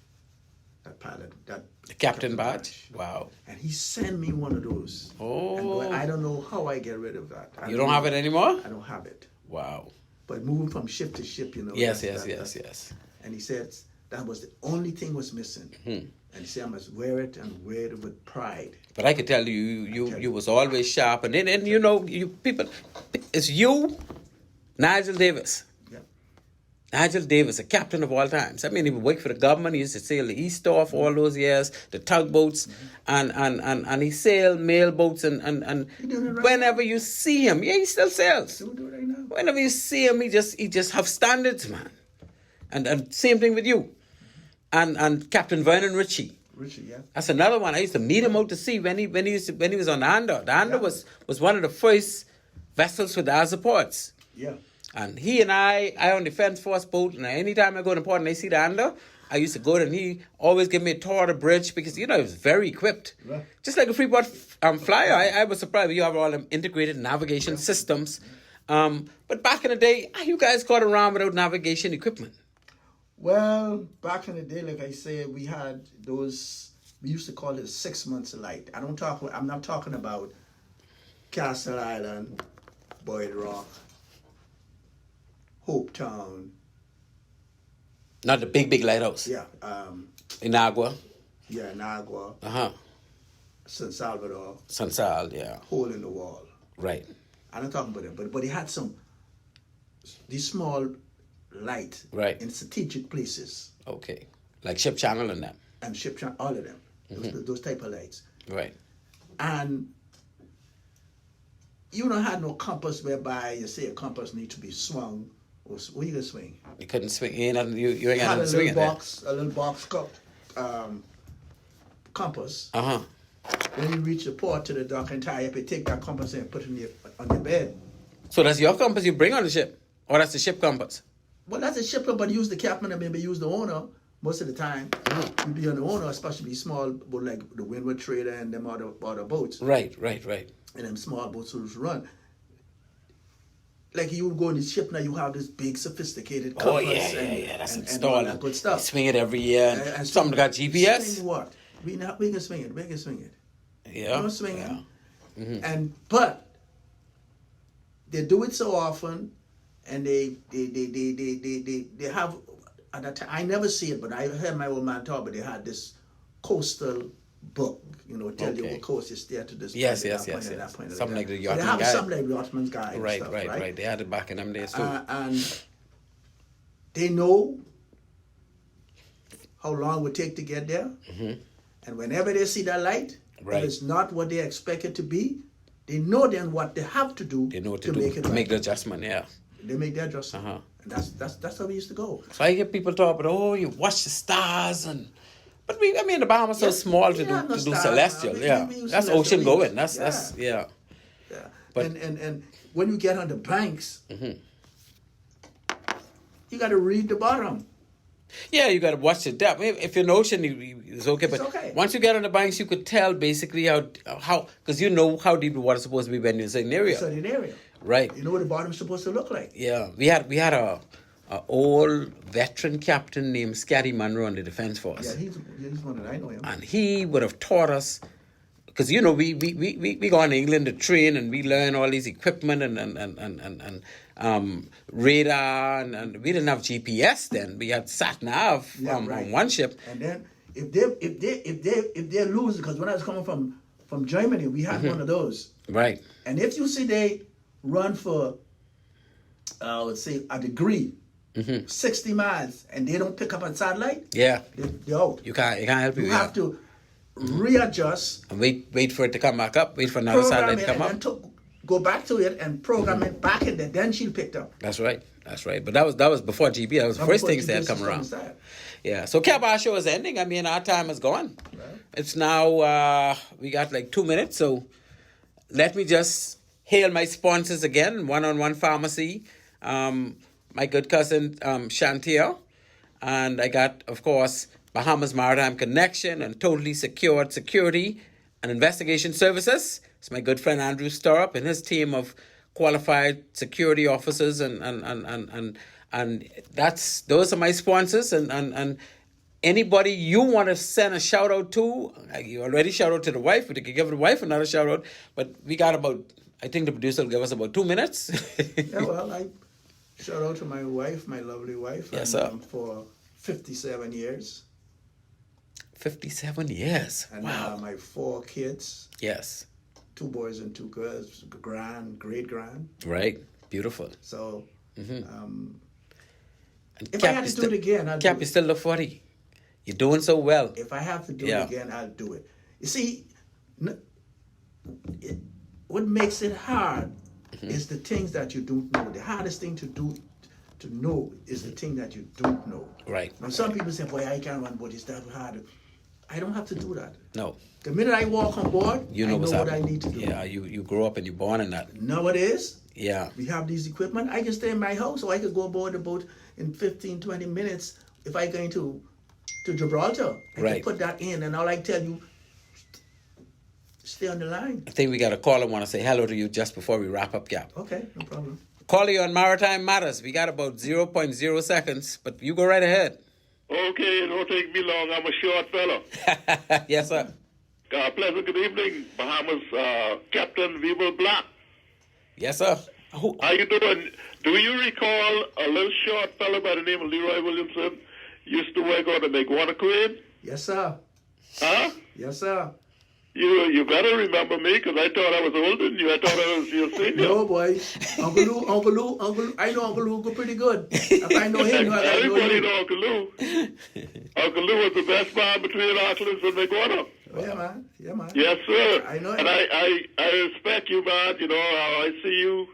that pilot, the captain badge. Wow. And he sent me one of those. Oh. And I don't know how I get rid of that. You don't have it anymore? I don't have it. Wow. But moving from ship to ship, Yes. And he said that was the only thing was missing. Mm-hmm. And he said I must wear it and wear it with pride. But I could tell you was always sharp. And then you people, it's you, Nigel Davis. Yeah. Nigel Davis, a captain of all times. I mean, he would work for the government. He used to sail the East off all those years, the tugboats, and he sailed mail boats. And right whenever you see him, he still sails. Do it right now. Whenever you see him, he just have standards, man. And same thing with you. And Captain Vernon Ritchie. Ritchie, yeah. That's another one. I used to meet him out to sea when he was on the Andor. The Andor was one of the first vessels with the ports. Yeah. And he and I on the Defense Force boat, and anytime I go to port and I see the Andor, I used to go there, and he always give me a tour of the bridge because he was very equipped. Right. Just like a Freeport flyer. I was surprised you have all them integrated navigation systems. But back in the day, you guys got around without navigation equipment. Well, back in the day, like I said, we had those. We used to call it 6 months of light. I'm not talking about Castle Island, Boyd Rock, Hope Town. Not the big lighthouse. Yeah. Inagua. Yeah, Inagua. San Salvador. San Sal, yeah. Hole in the Wall. Right. I'm not talking about it, but it had these small light in strategic places. Okay. Like Ship Channel and them. And Ship Channel, all of them. Those type of lights. Right. And you don't have no compass whereby you say a compass need to be swung. Or where you gonna swing? You couldn't swing. You ain't got to swing it. A little box compass. When you reach the port to the dock and tie up, you take that compass and put it on your bed. So that's your compass you bring on the ship? Or that's the ship compass? Well, that's a ship compass, but use the captain and maybe use the owner most of the time. You be on the owner, especially small boat like the Windward Trader and them other boats. Right. And them small boats who run. Like you would go on the ship now, you have this big sophisticated compass. Oh, yeah. That's installed. And all that good stuff. You swing it every year. And some got GPS. Swing what? We can swing it. We can swing it. Yeah. We can swing it. But they do it so often, and they have. At that time, I never see it, but I heard my old man talk. But they had this coastal book, tell you what coast you steer to this. Yes. Point Something like the so yachtsman they have guide. something like the yachtsman's guide. Right, and stuff, right. They had it back in them days too. And they know how long it would take to get there. And whenever they see that light, if it's not what they expect it to be, they know then what they have to do make the adjustment, yeah. They make the adjustment. And that's how we used to go. So I hear people talk about, you watch the stars but the Bahamas are so small to do celestial. That's ocean going. That's. But and when you get on the banks, you got to read the bottom. Yeah, you got to watch the depth. If you're in the ocean, it's okay. But once you get on the banks, you could tell basically how because you know how deep the water's supposed to be when you're in a certain area. Certain area. Right. You know what the bottom's supposed to look like. Yeah, we had a old veteran captain named Scotty Monroe in the Defense Force. Yeah, he's one that I know him. And he would have taught us, because we go to England to train and we learn all these equipment and radar and we didn't have GPS then. We had sat nav on one ship. And then if they lose, because when I was coming from Germany, we had one of those. Right. And if you see they run for, let's say, a degree, 60 miles, and they don't pick up a satellite, Yeah. they're out. You can't help you. You have to readjust, And wait for it to come back up. Wait for another program satellite it, to come and up. then go back to it and program it back in there. Then she'll pick up. That's right. But that was before GB. That was the first things that had come around. Yeah. So Cap, our show is ending. I mean, our time is gone. Right. It's now we got like 2 minutes. So let me just hail my sponsors again. One-on-One Pharmacy, my good cousin Chantier, and I got, of course, Bahamas Maritime Connection and Totally Secured Security and Investigation Services. It's my good friend Andrew Storup and his team of qualified security officers, and those are my sponsors, and anybody you want to send a shout out to, you already shout out to the wife, but you can give the wife another shout out. But we got I think the producer will give us about 2 minutes. Yeah, well, I shout out to my wife, my lovely wife, yes, sir. For 57 years. 57 years. And wow. My 4 kids. Yes. 2 boys and 2 girls, great grand. Right, beautiful. So, if Cap, I had to do it again, I'd Cap, do you it. still look 40. You're doing so well. If I have to do it again, I'll do it. You see, what makes it hard is the things that you don't know. The hardest thing to know is the thing that you don't know. Right. Now, some people say, boy, I can't run, but it's that hard. I don't have to do that. No. The minute I walk on board, You know I know what's what happening. I need to do. Yeah, you grow up and you're born in that. Nowadays, Yeah. we have these equipment. I can stay in my house, or I could go aboard the boat in 15, 20 minutes if I'm going to Gibraltar. I Right. can put that in, and all I tell you, stay on the line. I think we got a caller want to say hello to you just before we wrap up, Cap. Okay, no problem. Call you on Maritime Matters. We got about 0.0 seconds, but you go right ahead. Okay, it won't take me long. I'm a short fellow. Yes, sir. Pleasant good evening, Bahamas Captain Vemal Black. Yes, sir. How you doing? Do you recall a little short fellow by the name of Leroy Williamson used to work on the Iguana crane? Yes, sir. Huh? Yes, sir. You better remember me, because I thought I was older than you. I thought I was your senior. No, boy. Uncle Lou. I know Uncle Lou pretty good. If I know him, I know Everybody you. know Uncle Lou. Uncle Lou was the best man between Auckland and Iguana. Oh, yeah, man. Yeah, man. Yes, sir. I know And I respect you, man. You know, how I see you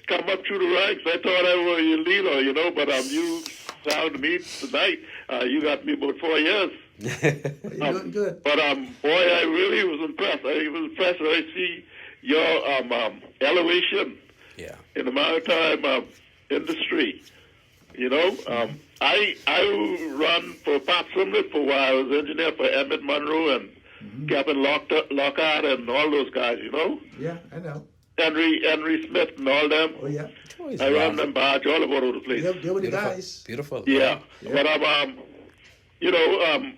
come up through the ranks. I thought I was your leader, you know, but you sound to me tonight. You got me about 4 years. You're doing good. But boy, I really was impressed. I was impressed when I see your elevation Yeah. in the maritime industry. You know, I run for Pat Sumlet for a while. I was engineer for Emmett Monroe and Captain Lockhart and all those guys. You know. Yeah, I know. Henry Smith and all them. Oh, yeah. I run them barge all over the place. They were the Beautiful. guys. Beautiful. Yeah. But you know,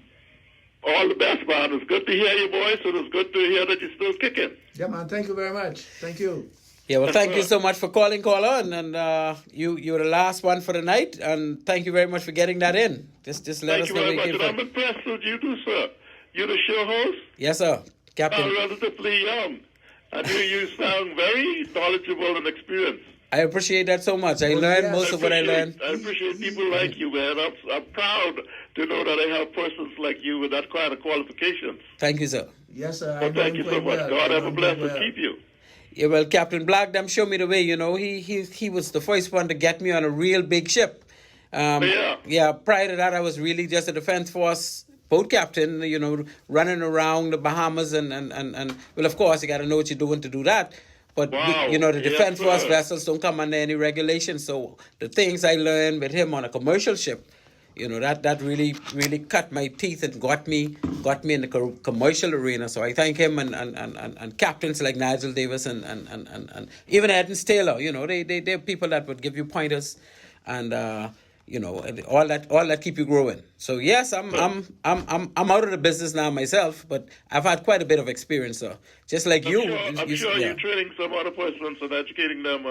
all the best, man. It's good to hear your voice, and it's good to hear that you're still kicking. Yeah, man. Thank you very much. Thank you. Yeah, well, thank you so much for calling, caller, and you're the last one for the night, and thank you very much for getting that in. Just let Thank us you know very where much, you and came I'm from. impressed with you too, sir. You're the show host. Yes, sir. Captain. Relatively young. I knew you sound very knowledgeable and experienced. I appreciate that so much. I learned most of what I learned. I appreciate people like you, man. I'm proud to know that I have persons like you with that kind of qualifications. Thank you, sir. Yes, sir. I Well, know thank him you so quite much. well. God I have know a him blessing quite to well. keep you. Yeah, well, Captain Black, showed me the way. You know, he was the first one to get me on a real big ship. Yeah. Prior to that, I was really just a defense force boat captain. You know, running around the Bahamas and well, of course, you got to know what you're doing to do that. But Wow. you know, the Yes, defense force sir. vessels don't come under any regulations. So the things I learned with him on a commercial ship, you know, that really cut my teeth and got me in the commercial arena. So I thank him and captains like Nigel Davis and even Edens Taylor. You know, they're people that would give you pointers and you know, all that keep you growing. So yes, I'm out of the business now myself, but I've had quite a bit of experience. So just like I'm you, sure yeah. you're training some other persons and educating them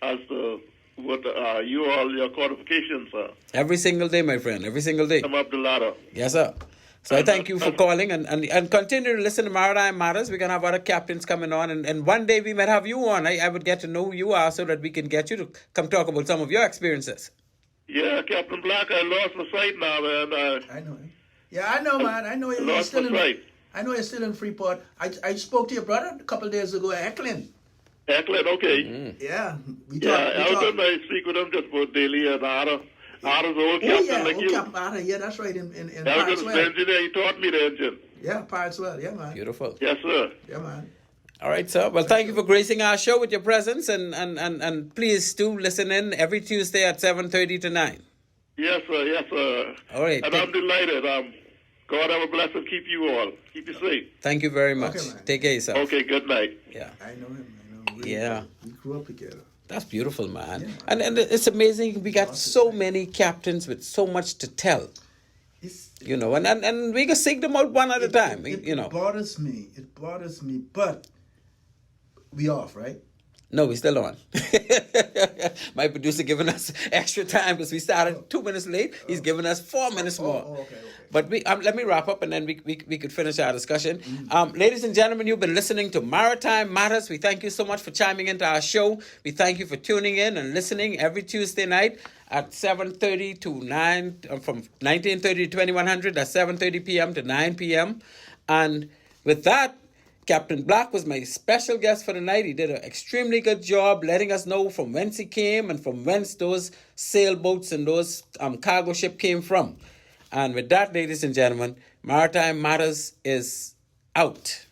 as to what your qualifications are. Every single day, my friend. Every single day. Come up the ladder. Yes, sir. So I thank you for calling and continue to listen to Maritime Matters. We're going to have other captains coming on. And one day we might have you on. I would get to know who you are so that we can get you to come talk about some of your experiences. Yeah, Captain Black, I lost my sight now, man. I know him. Yeah, I know, man. I know you're lost still my in. sight. I know you're still in Freeport. I spoke to your brother a couple of days ago at Eklund. Eklund, okay. Yeah, I was going to speak with him just about daily and Otta's old captain like you. Captain Otter. Yeah, that's right. In I was Parkswell. the engineer. He taught me the engine. Yeah, Parkswell. Yeah, man. Beautiful. Yes, sir. Yeah, man. All right, sir. Well, thank you for gracing our show with your presence. And please do listen in every Tuesday at 7:30 to 9. Yes, sir. Yes, sir. All right. And I'm delighted. God have a blessing. Keep you all. Keep you safe. Thank you very much. Okay, man. Take care of yourself. Okay, good night. Yeah. I know him. Yeah. We grew up together. That's beautiful, man. Yeah. And it's amazing. We got so many captains with so much to tell. You know, and we can sing them out one at a time. It bothers me. It bothers me. But we off, right? No, we're still on. My producer giving us extra time because we started 2 minutes late. He's giving us 4 minutes more. Okay. But let me wrap up and then we could finish our discussion. Ladies and gentlemen, you've been listening to Maritime Matters. We thank you so much for chiming into our show. We thank you for tuning in and listening every Tuesday night at 7:30 to 9, from 1930 to 2100. That's 7:30 p.m. to 9 p.m. And with that, Captain Black was my special guest for the night. He did an extremely good job letting us know from whence he came and from whence those sailboats and those cargo ship came from. And with that, ladies and gentlemen, Maritime Matters is out.